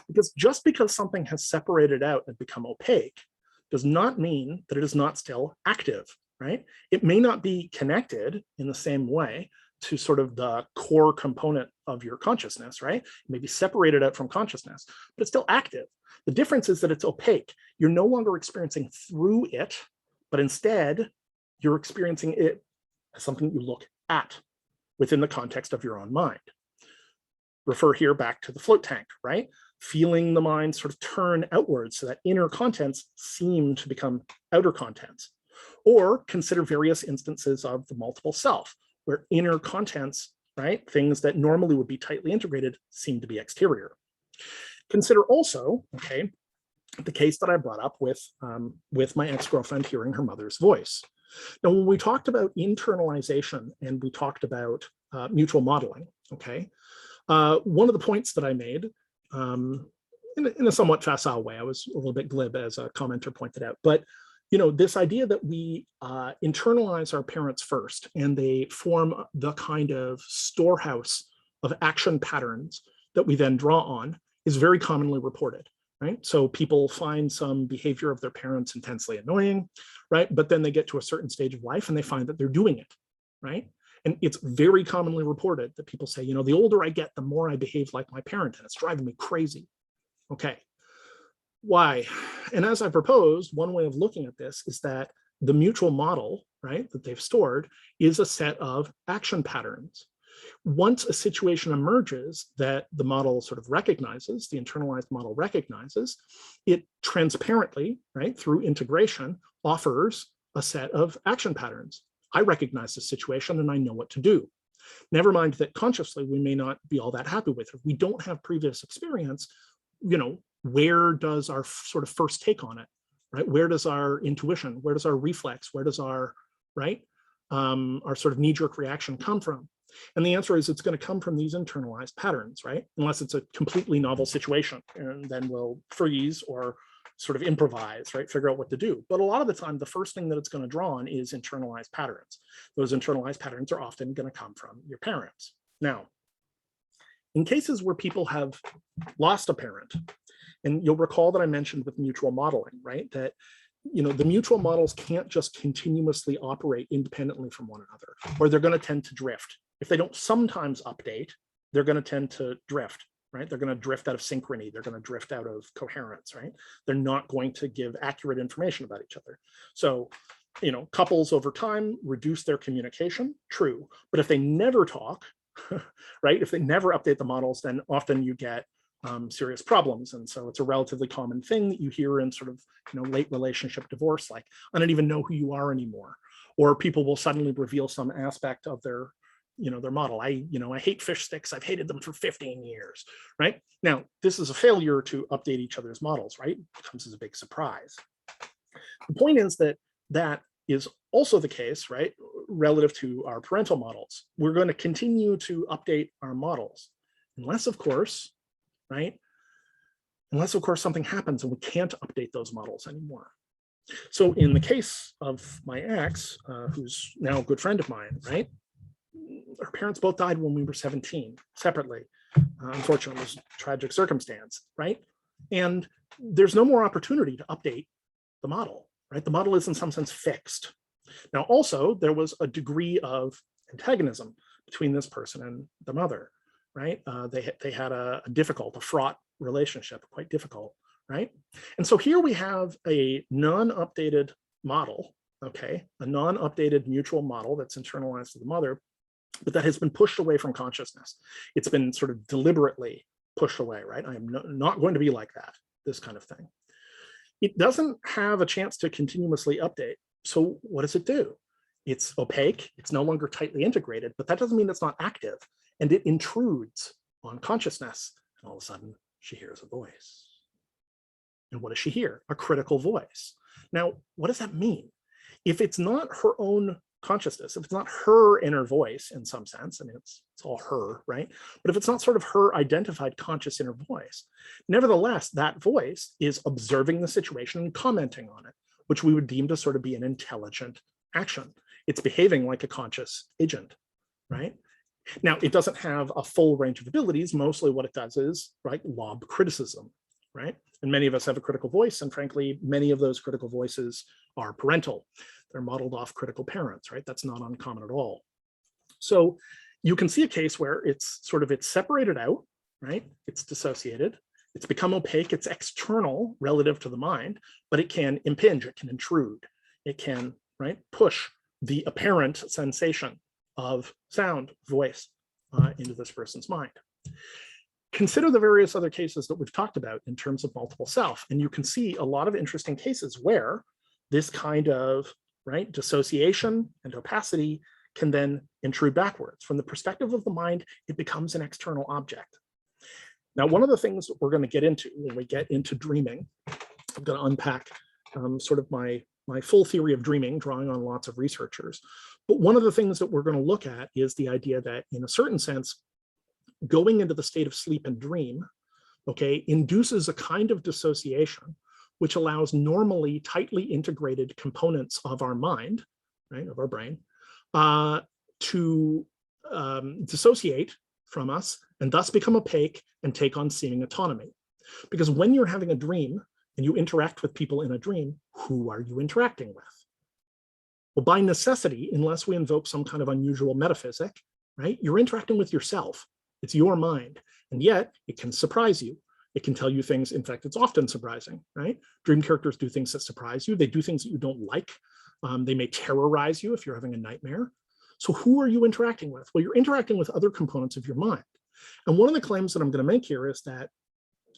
Because just because something has separated out and become opaque does not mean that it is not still active, right? It may not be connected in the same way to sort of the core component of your consciousness, right? It may be separated out from consciousness, but it's still active. The difference is that it's opaque. You're no longer experiencing through it, but instead you're experiencing it as something you look at within the context of your own mind. Refer here back to the float tank, right? Feeling the mind sort of turn outwards so that inner contents seem to become outer contents. Or consider various instances of the multiple self, where inner contents, right, things that normally would be tightly integrated, seem to be exterior. Consider also, okay, the case that I brought up with my ex-girlfriend hearing her mother's voice. Now, when we talked about internalization and we talked about mutual modeling, okay, one of the points that I made in a somewhat facile way, I was a little bit glib as a commenter pointed out, but this idea that we internalize our parents first and they form the kind of storehouse of action patterns that we then draw on is very commonly reported, right? So people find some behavior of their parents intensely annoying, right? But then they get to a certain stage of life and they find that they're doing it, right? And it's very commonly reported that people say, the older I get, the more I behave like my parent, and it's driving me crazy. Okay, why? And as I proposed, one way of looking at this is that the mutual model, right, that they've stored is a set of action patterns. Once a situation emerges that the model sort of recognizes, the internalized model recognizes, it transparently, right, through integration, offers a set of action patterns. I recognize the situation and I know what to do. Never mind that consciously we may not be all that happy with it. If we don't have previous experience, where does our sort of first take on it, right? Where does our intuition, where does our reflex, where does our, right, our sort of knee-jerk reaction come from? And the answer is it's going to come from these internalized patterns, right? Unless it's a completely novel situation, and then we'll freeze or sort of improvise, right? Figure out what to do. But a lot of the time, the first thing that it's going to draw on is internalized patterns. Those internalized patterns are often going to come from your parents. Now, in cases where people have lost a parent, and you'll recall that I mentioned with mutual modeling, right? That the mutual models can't just continuously operate independently from one another, or they're going to tend to drift. If they don't sometimes update, they're going to tend to drift, right? They're going to drift out of synchrony. They're going to drift out of coherence, right? They're not going to give accurate information about each other. So, couples over time reduce their communication, true. But if they never talk, right? If they never update the models, then often you get serious problems. And so it's a relatively common thing that you hear in sort of, late relationship divorce, like, I don't even know who you are anymore. Or people will suddenly reveal some aspect of their model. I hate fish sticks. I've hated them for 15 years, right? Now, this is a failure to update each other's models, right? It comes as a big surprise. The point is that that is also the case, right? Relative to our parental models. We're going to continue to update our models, unless, of course, right? Unless, of course, something happens and we can't update those models anymore. So in the case of my ex, who's now a good friend of mine, right? Our parents both died when we were 17, separately. Unfortunately, it was a tragic circumstance, right? And there's no more opportunity to update the model, right? The model is in some sense fixed. Now, also, there was a degree of antagonism between this person and the mother, right? They had a fraught relationship, quite difficult, right? And so here we have a non-updated model, okay? A non-updated mutual model that's internalized to the mother, but that has been pushed away from consciousness. It's been sort of deliberately pushed away, right? I am not going to be like that, this kind of thing. It doesn't have a chance to continuously update. So what does it do? It's opaque, it's no longer tightly integrated, but that doesn't mean it's not active. And it intrudes on consciousness. And all of a sudden, she hears a voice. And what does she hear? A critical voice. Now, what does that mean? If it's not her own consciousness, if it's not her inner voice in some sense, I mean, it's all her, right? But if it's not sort of her identified conscious inner voice, nevertheless, that voice is observing the situation and commenting on it, which we would deem to sort of be an intelligent action. It's behaving like a conscious agent, right? Now, it doesn't have a full range of abilities. Mostly what it does is, right, lob criticism, right? And many of us have a critical voice, and frankly, many of those critical voices are parental. They're modeled off critical parents, right? That's not uncommon at all. So you can see a case where it's separated out, right? It's dissociated. It's become opaque. It's external relative to the mind, but it can impinge. It can intrude. It can, right, push the apparent sensation of sound, voice, into this person's mind. Consider the various other cases that we've talked about in terms of multiple self, and you can see a lot of interesting cases where this kind of, right, dissociation and opacity can then intrude backwards. From the perspective of the mind, it becomes an external object. Now, one of the things that we're going to get into when we get into dreaming, I'm going to unpack sort of my full theory of dreaming, drawing on lots of researchers. But one of the things that we're going to look at is the idea that, in a certain sense, going into the state of sleep and dream, okay, induces a kind of dissociation which allows normally tightly integrated components of our mind, right, of our brain, to dissociate from us and thus become opaque and take on seeming autonomy. Because when you're having a dream and you interact with people in a dream, who are you interacting with? Well, by necessity, unless we invoke some kind of unusual metaphysic, right, you're interacting with yourself. It's your mind. And yet it can surprise you. It can tell you things. In fact, it's often surprising, right? Dream characters do things that surprise you. They do things that you don't like. They may terrorize you if you're having a nightmare. So who are you interacting with? Well, you're interacting with other components of your mind. And one of the claims that I'm going to make here is that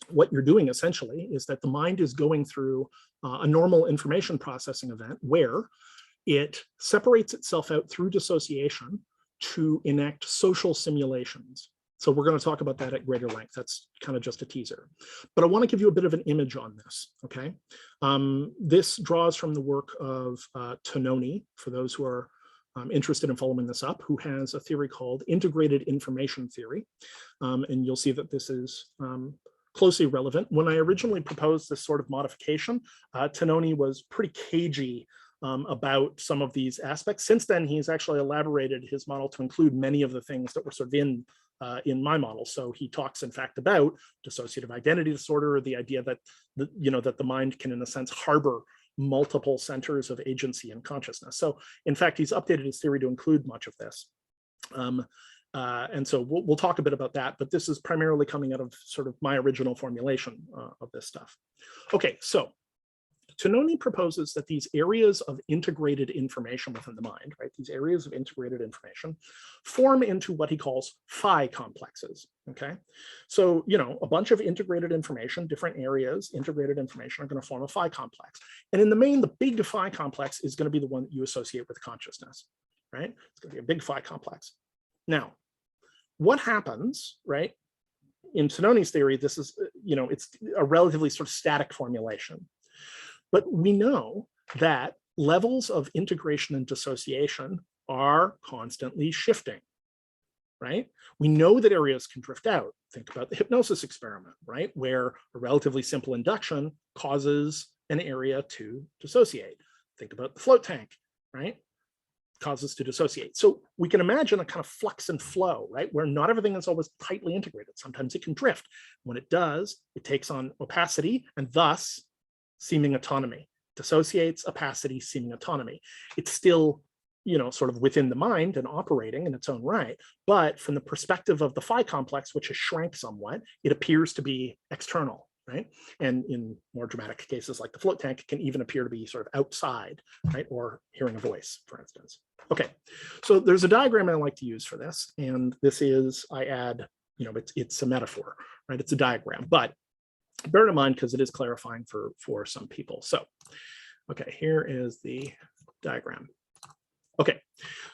what you're doing essentially is that the mind is going through a normal information processing event where it separates itself out through dissociation to enact social simulations. So we're going to talk about that at greater length. That's kind of just a teaser. But I want to give you a bit of an image on this, okay? This draws from the work of Tononi, for those who are interested in following this up, who has a theory called integrated information theory. And you'll see that this is closely relevant. When I originally proposed this sort of modification, Tononi was pretty cagey about some of these aspects. Since then, he's actually elaborated his model to include many of the things that were sort of in my model. So he talks, in fact, about dissociative identity disorder, or the idea that that the mind can, in a sense, harbor multiple centers of agency and consciousness. So, in fact, he's updated his theory to include much of this. And so we'll talk a bit about that, but this is primarily coming out of sort of my original formulation of this stuff. Okay, so Tononi proposes that these areas of integrated information within the mind, right, these areas of integrated information form into what he calls Phi complexes, okay? So, a bunch of integrated information, different areas, integrated information are going to form a Phi complex. And in the main, the big Phi complex is going to be the one that you associate with consciousness, right? It's going to be a big Phi complex. Now, what happens, right, in Tononi's theory, this is, it's a relatively sort of static formulation. But we know that levels of integration and dissociation are constantly shifting, right? We know that areas can drift out. Think about the hypnosis experiment, right? Where a relatively simple induction causes an area to dissociate. Think about the float tank, right? Causes to dissociate. So we can imagine a kind of flux and flow, right? Where not everything is always tightly integrated. Sometimes it can drift. When it does, it takes on opacity and thus seeming autonomy. Dissociates, opacity, seeming autonomy. It's still, sort of within the mind and operating in its own right. But from the perspective of the Phi complex, which has shrank somewhat, it appears to be external, right? And in more dramatic cases like the float tank, it can even appear to be sort of outside, right? Or hearing a voice, for instance. Okay, so there's a diagram I like to use for this. And this is, I add, it's a metaphor, right? It's a diagram, but bear it in mind because it is clarifying for some people. So, okay, here is the diagram. Okay,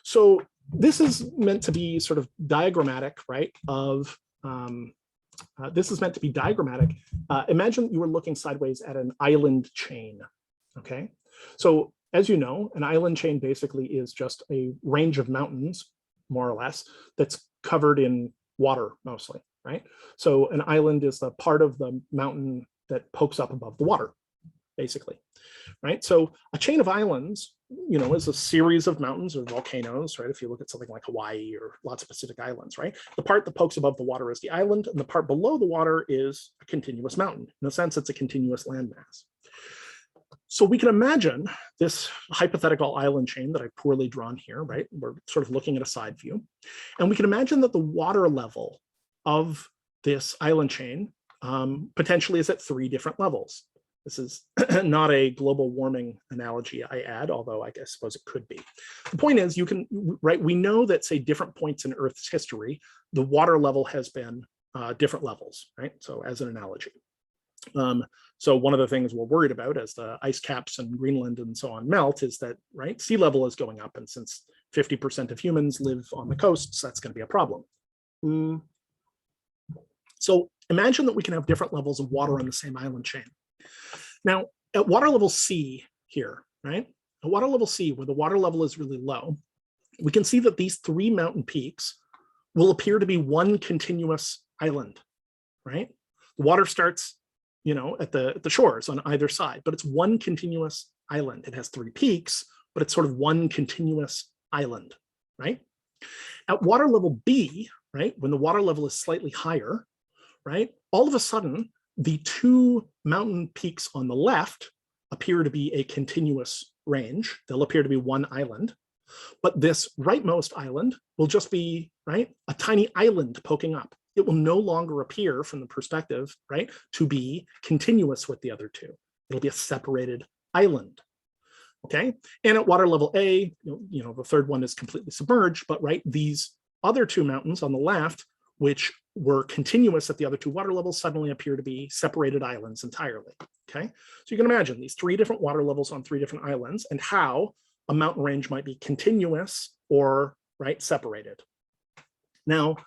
so this is meant to be sort of diagrammatic, right? This is meant to be diagrammatic. Imagine you were looking sideways at an island chain, okay? So as you know, an island chain basically is just a range of mountains, more or less, that's covered in water mostly, right? So an island is the part of the mountain that pokes up above the water, basically, right? So a chain of islands, is a series of mountains or volcanoes, right? If you look at something like Hawaii or lots of Pacific islands, right? The part that pokes above the water is the island, and the part below the water is a continuous mountain. In a sense, it's a continuous landmass. So we can imagine this hypothetical island chain that I've poorly drawn here, right? We're sort of looking at a side view. And we can imagine that the water level of this island chain potentially is at 3 different levels. This is not a global warming analogy I add, although I suppose it could be. The point is, we know that, say, different points in Earth's history, the water level has been different levels, right? So as an analogy. So one of the things we're worried about as the ice caps in Greenland and so on melt is that, right, sea level is going up. And since 50% of humans live on the coasts, that's going to be a problem. So imagine that we can have different levels of water on the same island chain. Now, at water level C here, right, at water level C, where the water level is really low, we can see that these 3 mountain peaks will appear to be one continuous island, right? The water starts, at the shores on either side, but it's one continuous island. It has 3 peaks, but it's sort of one continuous island, right? At water level B, right, when the water level is slightly higher, right, all of a sudden, the 2 mountain peaks on the left appear to be a continuous range. They'll appear to be one island, but this rightmost island will just be, right, a tiny island poking up. It will no longer appear from the perspective, right, to be continuous with the other 2. It'll be a separated island. Okay, and at water level A, the third one is completely submerged, but right, these other 2 mountains on the left, which were continuous at the other 2 water levels, suddenly appear to be separated islands entirely. Okay, so you can imagine these 3 different water levels on 3 different islands and how a mountain range might be continuous or, right, separated. Now,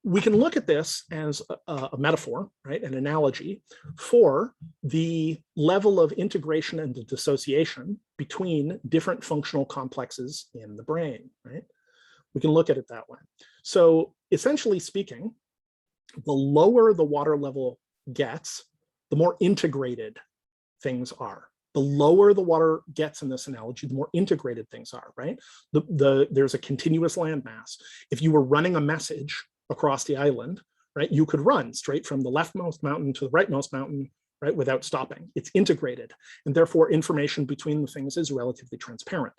we can look at this as a metaphor, right, an analogy for the level of integration and dissociation between different functional complexes in the brain, right? We can look at it that way. So essentially speaking, the lower the water level gets, the more integrated things are. The lower the water gets in this analogy, the more integrated things are, right? There's a continuous landmass. If you were running a message across the island, right, you could run straight from the leftmost mountain to the rightmost mountain, right, without stopping. It's integrated, and therefore information between the things is relatively transparent.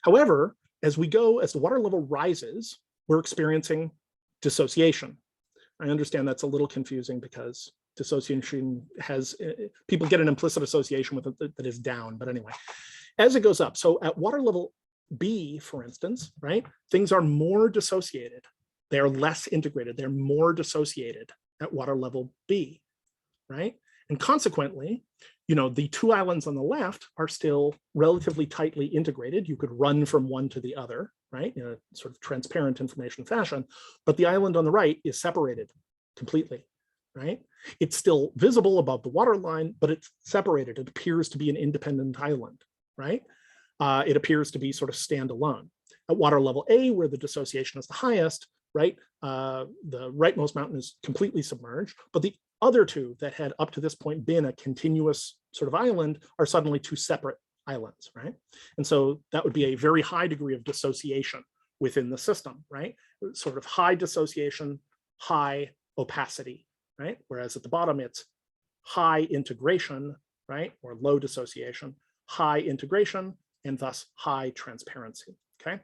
However, as the water level rises, we're experiencing dissociation. I understand that's a little confusing because dissociation has, people get an implicit association with it that is down, but anyway, as it goes up. So at water level B, for instance, right, things are more dissociated. They are less integrated. They're more dissociated at water level B, right? And consequently, the 2 islands on the left are still relatively tightly integrated. You could run from one to the other, right, in a sort of transparent information fashion, but the island on the right is separated completely, right? It's still visible above the water line, but it's separated. It appears to be an independent island, right? It appears to be sort of standalone. At water level A, where the dissociation is the highest, right, the rightmost mountain is completely submerged, but the other 2 that had up to this point been a continuous sort of island are suddenly 2 separate islands, right? And so that would be a very high degree of dissociation within the system, right? Sort of high dissociation, high opacity, right? Whereas at the bottom, it's high integration, right? Or low dissociation, high integration, and thus high transparency, okay?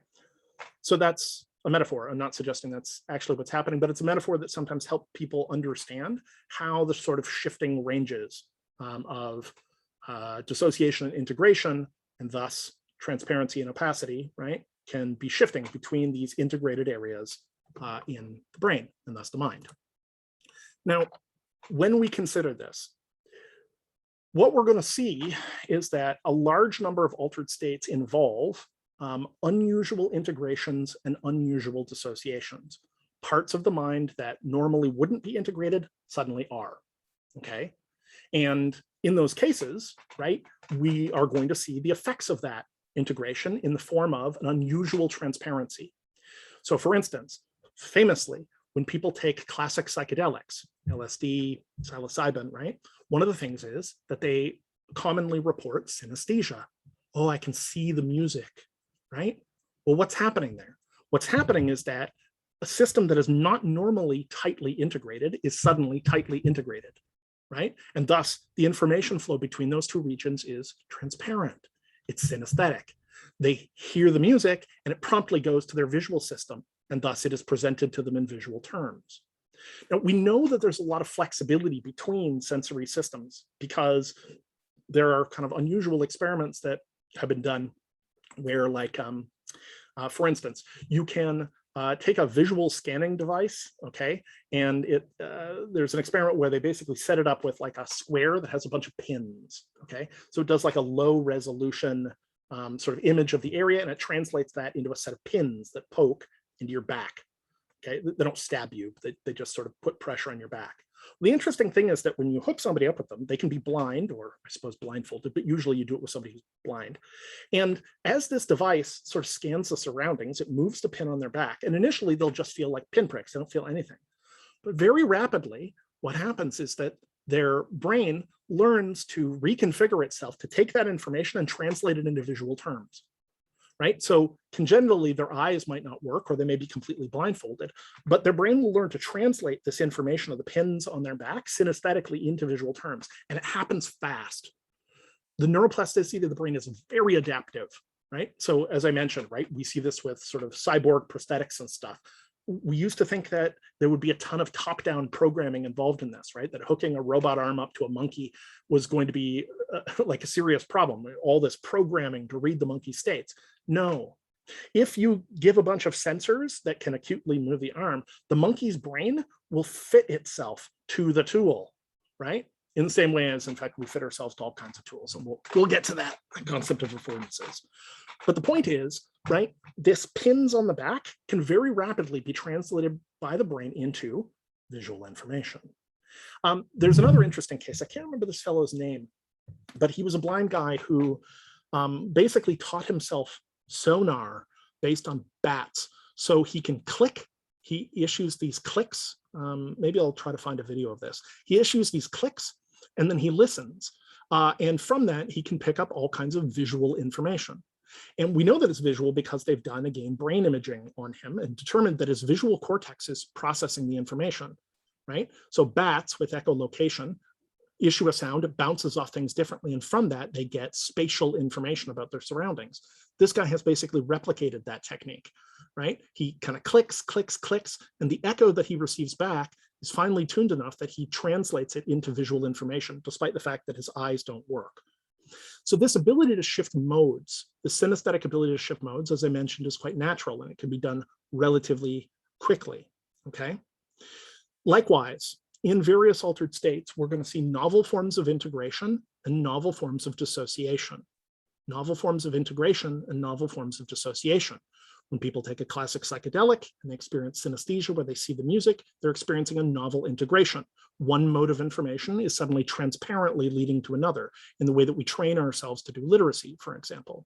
So that's a metaphor. I'm not suggesting that's actually what's happening, but it's a metaphor that sometimes helps people understand how the sort of shifting ranges of dissociation and integration, and thus transparency and opacity, right, can be shifting between these integrated areas in the brain, and thus the mind. Now, when we consider this, what we're going to see is that a large number of altered states involve unusual integrations and unusual dissociations. Parts of the mind that normally wouldn't be integrated suddenly are, okay? And in those cases, right, we are going to see the effects of that integration in the form of an unusual transparency. So for instance, famously, when people take classic psychedelics, LSD, psilocybin, right, one of the things is that they commonly report synesthesia, oh, I can see the music, right? Well, what's happening there? What's happening is that a system that is not normally tightly integrated is suddenly tightly integrated, right? And thus the information flow between those two regions is transparent. It's synesthetic. They hear the music and it promptly goes to their visual system, and thus it is presented to them in visual terms. Now, we know that there's a lot of flexibility between sensory systems because there are kind of unusual experiments that have been done where, like, for instance, you can take a visual scanning device, okay, and there's an experiment where they basically set it up with like a square that has a bunch of pins, okay, so it does like a low resolution sort of image of the area, and it translates that into a set of pins that poke into your back. Okay, they don't stab you, they just sort of put pressure on your back. The interesting thing is that when you hook somebody up with them, they can be blind, or I suppose blindfolded, but usually you do it with somebody who's blind. And as this device sort of scans the surroundings, it moves the pin on their back. And initially they'll just feel like pinpricks, they don't feel anything. But very rapidly, what happens is that their brain learns to reconfigure itself to take that information and translate it into visual terms. Right? So congenitally, their eyes might not work, or they may be completely blindfolded, but their brain will learn to translate this information of the pins on their back synesthetically into visual terms, and it happens fast. The neuroplasticity of the brain is very adaptive, right? So as I mentioned, right, we see this with sort of cyborg prosthetics and stuff. We used to think that there would be a ton of top-down programming involved in this, right? That hooking a robot arm up to a monkey was going to be like a serious problem, all this programming to read the monkey states. No. If you give a bunch of sensors that can acutely move the arm, the monkey's brain will fit itself to the tool, right? In the same way as, in fact, we fit ourselves to all kinds of tools. And we'll get to that concept of affordances. But the point is, right, this pins on the back can very rapidly be translated by the brain into visual information. There's another interesting case. I can't remember this fellow's name, but he was a blind guy who basically taught himself sonar based on bats. So he can click, he issues these clicks. Maybe I'll try to find a video of this. He issues these clicks and then he listens. And from that, he can pick up all kinds of visual information. And we know that it's visual because they've done, again, brain imaging on him and determined that his visual cortex is processing the information, right? So bats with echolocation issue a sound, it bounces off things differently. And from that, they get spatial information about their surroundings. This guy has basically replicated that technique, right? He kind of clicks, clicks, clicks, and the echo that he receives back is finely tuned enough that he translates it into visual information, despite the fact that his eyes don't work. So this ability to shift modes, the synesthetic ability to shift modes, as I mentioned, is quite natural, and it can be done relatively quickly, okay? Likewise, in various altered states, we're going to see novel forms of integration and novel forms of dissociation. Novel forms of integration and novel forms of dissociation. When people take a classic psychedelic and they experience synesthesia where they see the music, they're experiencing a novel integration. One mode of information is suddenly transparently leading to another in the way that we train ourselves to do literacy, for example.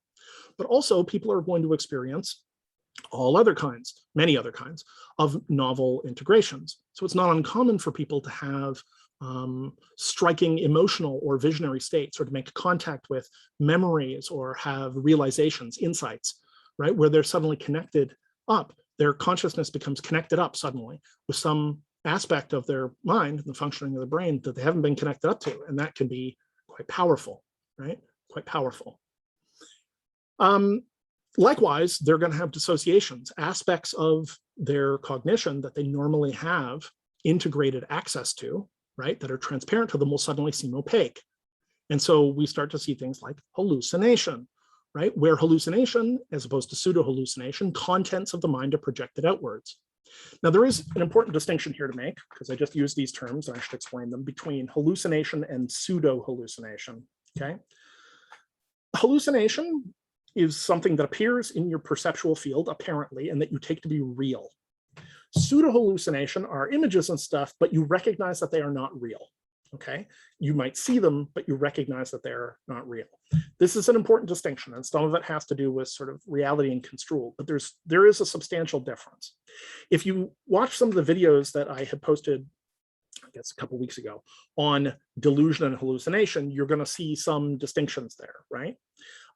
But also people are going to experience all other kinds, many other kinds of novel integrations. So it's not uncommon for people to have striking emotional or visionary states, or to make contact with memories or have realizations, insights, right? Where they're suddenly connected up. Their consciousness becomes connected up suddenly with some aspect of their mind, the functioning of the brain that they haven't been connected up to. And that can be quite powerful, right? Quite powerful. Likewise, they're going to have dissociations, aspects of their cognition that they normally have integrated access to, right, that are transparent to them, will suddenly seem opaque. And so we start to see things like hallucination, right, where hallucination, as opposed to pseudo-hallucination, contents of the mind are projected outwards. Now, there is an important distinction here to make, because I just used these terms and I should explain them, between hallucination and pseudo-hallucination, okay? Hallucination is something that appears in your perceptual field, apparently, and that you take to be real. Pseudo-hallucination are images and stuff, but you recognize that they are not real, okay? You might see them, but you recognize that they're not real. This is an important distinction, and some of it has to do with sort of reality and construal, but there is a substantial difference. If you watch some of the videos that I had posted, I guess a couple of weeks ago, on delusion and hallucination, you're going to see some distinctions there, right?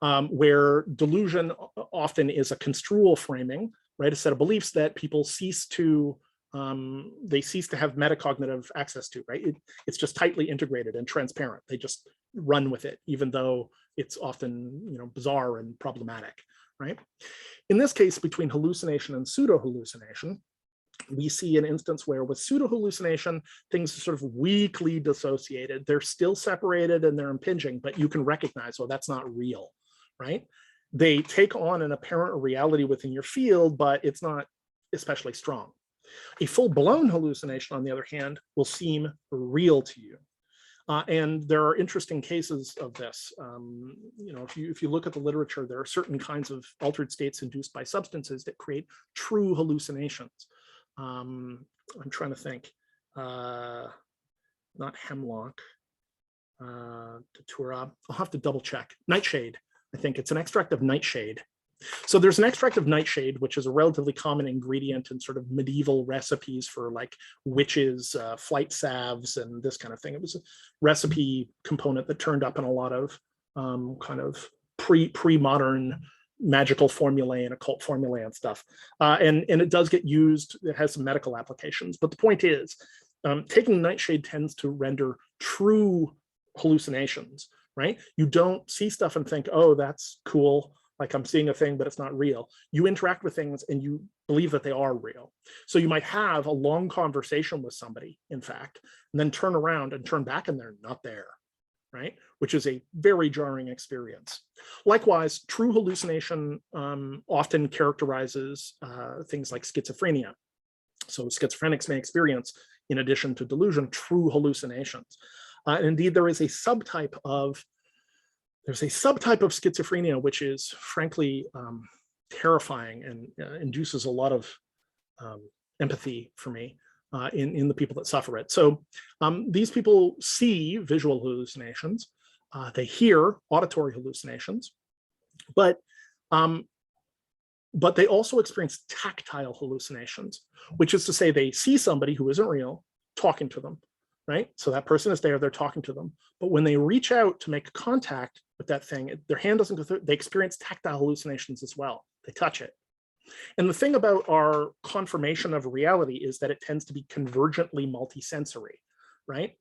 where delusion often is a construal framing, right? A set of beliefs that people cease to have metacognitive access to, right? It's just tightly integrated and transparent. They just run with it, even though it's often, bizarre and problematic, right? In this case, between hallucination and pseudo-hallucination, we see an instance where with pseudo-hallucination, things are sort of weakly dissociated. They're still separated and they're impinging, but you can recognize, oh, that's not real, right? They take on an apparent reality within your field, but it's not especially strong. A full-blown hallucination, on the other hand, will seem real to you. And there are interesting cases of this. If you look at the literature, there are certain kinds of altered states induced by substances that create true hallucinations. I'm trying to think, not hemlock, datura. I'll have to double check. Nightshade, I think it's an extract of nightshade. So there's an extract of nightshade, which is a relatively common ingredient in sort of medieval recipes for like witches, flight salves, and this kind of thing. It was a recipe component that turned up in a lot of kind of pre-modern magical formulae and occult formulae and stuff. And it does get used, it has some medical applications. But the point is, taking nightshade tends to render true hallucinations, right? You don't see stuff and think, oh, that's cool, like I'm seeing a thing, but it's not real. You interact with things and you believe that they are real. So you might have a long conversation with somebody, in fact, and then turn around and turn back and they're not there, right? Which is a very jarring experience. Likewise, true hallucination often characterizes things like schizophrenia. So schizophrenics may experience, in addition to delusion, true hallucinations. And indeed, there is a subtype of schizophrenia, which is frankly terrifying and induces a lot of empathy for me in the people that suffer it. So these people see visual hallucinations, they hear auditory hallucinations, but they also experience tactile hallucinations, which is to say they see somebody who isn't real talking to them, right? So that person is there, they're talking to them. But when they reach out to make contact with that thing, their hand doesn't go through, they experience tactile hallucinations as well. They touch it. And the thing about our confirmation of reality is that it tends to be convergently multisensory, right?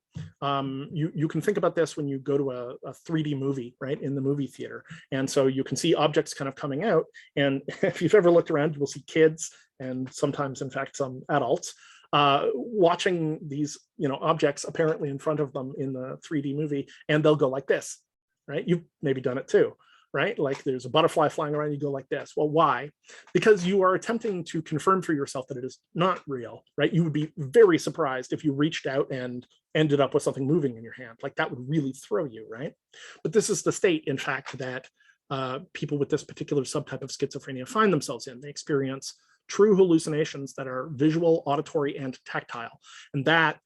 You can think about this when you go to a 3D movie, right, in the movie theater. And so you can see objects kind of coming out. And if you've ever looked around, you will see kids and sometimes, in fact, some adults watching these, objects apparently in front of them in the 3D movie, and they'll go like this, right? You've maybe done it too, right? Like there's a butterfly flying around, you go like this. Well, why? Because you are attempting to confirm for yourself that it is not real, right? You would be very surprised if you reached out and ended up with something moving in your hand. Like that would really throw you, right? But this is the state, in fact, that people with this particular subtype of schizophrenia find themselves in. They experience true hallucinations that are visual, auditory, and tactile. And that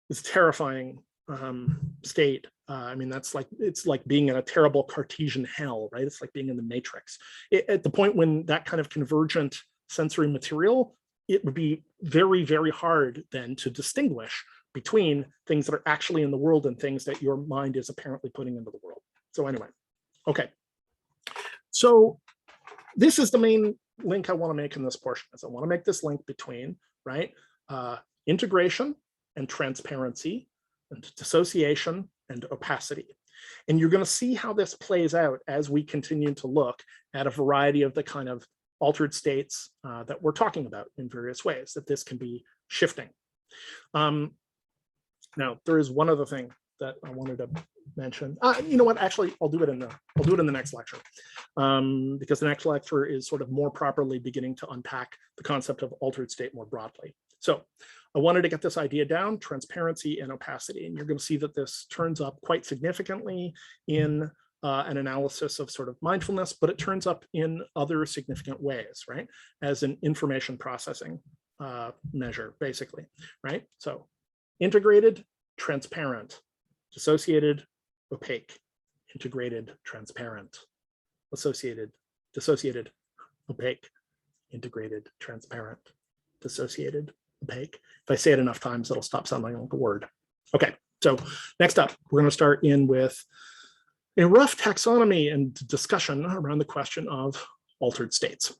is a terrifying state. I mean, it's like being in a terrible Cartesian hell, right? It's like being in the Matrix. At the point when that kind of convergent sensory material, it would be very, very hard then to distinguish between things that are actually in the world and things that your mind is apparently putting into the world. So anyway, okay. So this is the main link I want to make in this portion, is I want to make this link between, right, integration and transparency, and dissociation and opacity. And you're going to see how this plays out as we continue to look at a variety of the kind of altered states that we're talking about in various ways, that this can be shifting. Now, there is one other thing that I wanted to mention. You know what? Actually, I'll do it in the next lecture, because the next lecture is sort of more properly beginning to unpack the concept of altered state more broadly. So I wanted to get this idea down: transparency and opacity, and you're going to see that this turns up quite significantly in an analysis of sort of mindfulness, but it turns up in other significant ways, right? As an information processing measure, basically, right? So integrated, transparent, dissociated, opaque, integrated, transparent, associated, dissociated, opaque, integrated, transparent, dissociated, opaque. If I say it enough times, it'll stop sounding like a word. Okay, so next up, we're going to start in with a rough taxonomy and discussion around the question of altered states.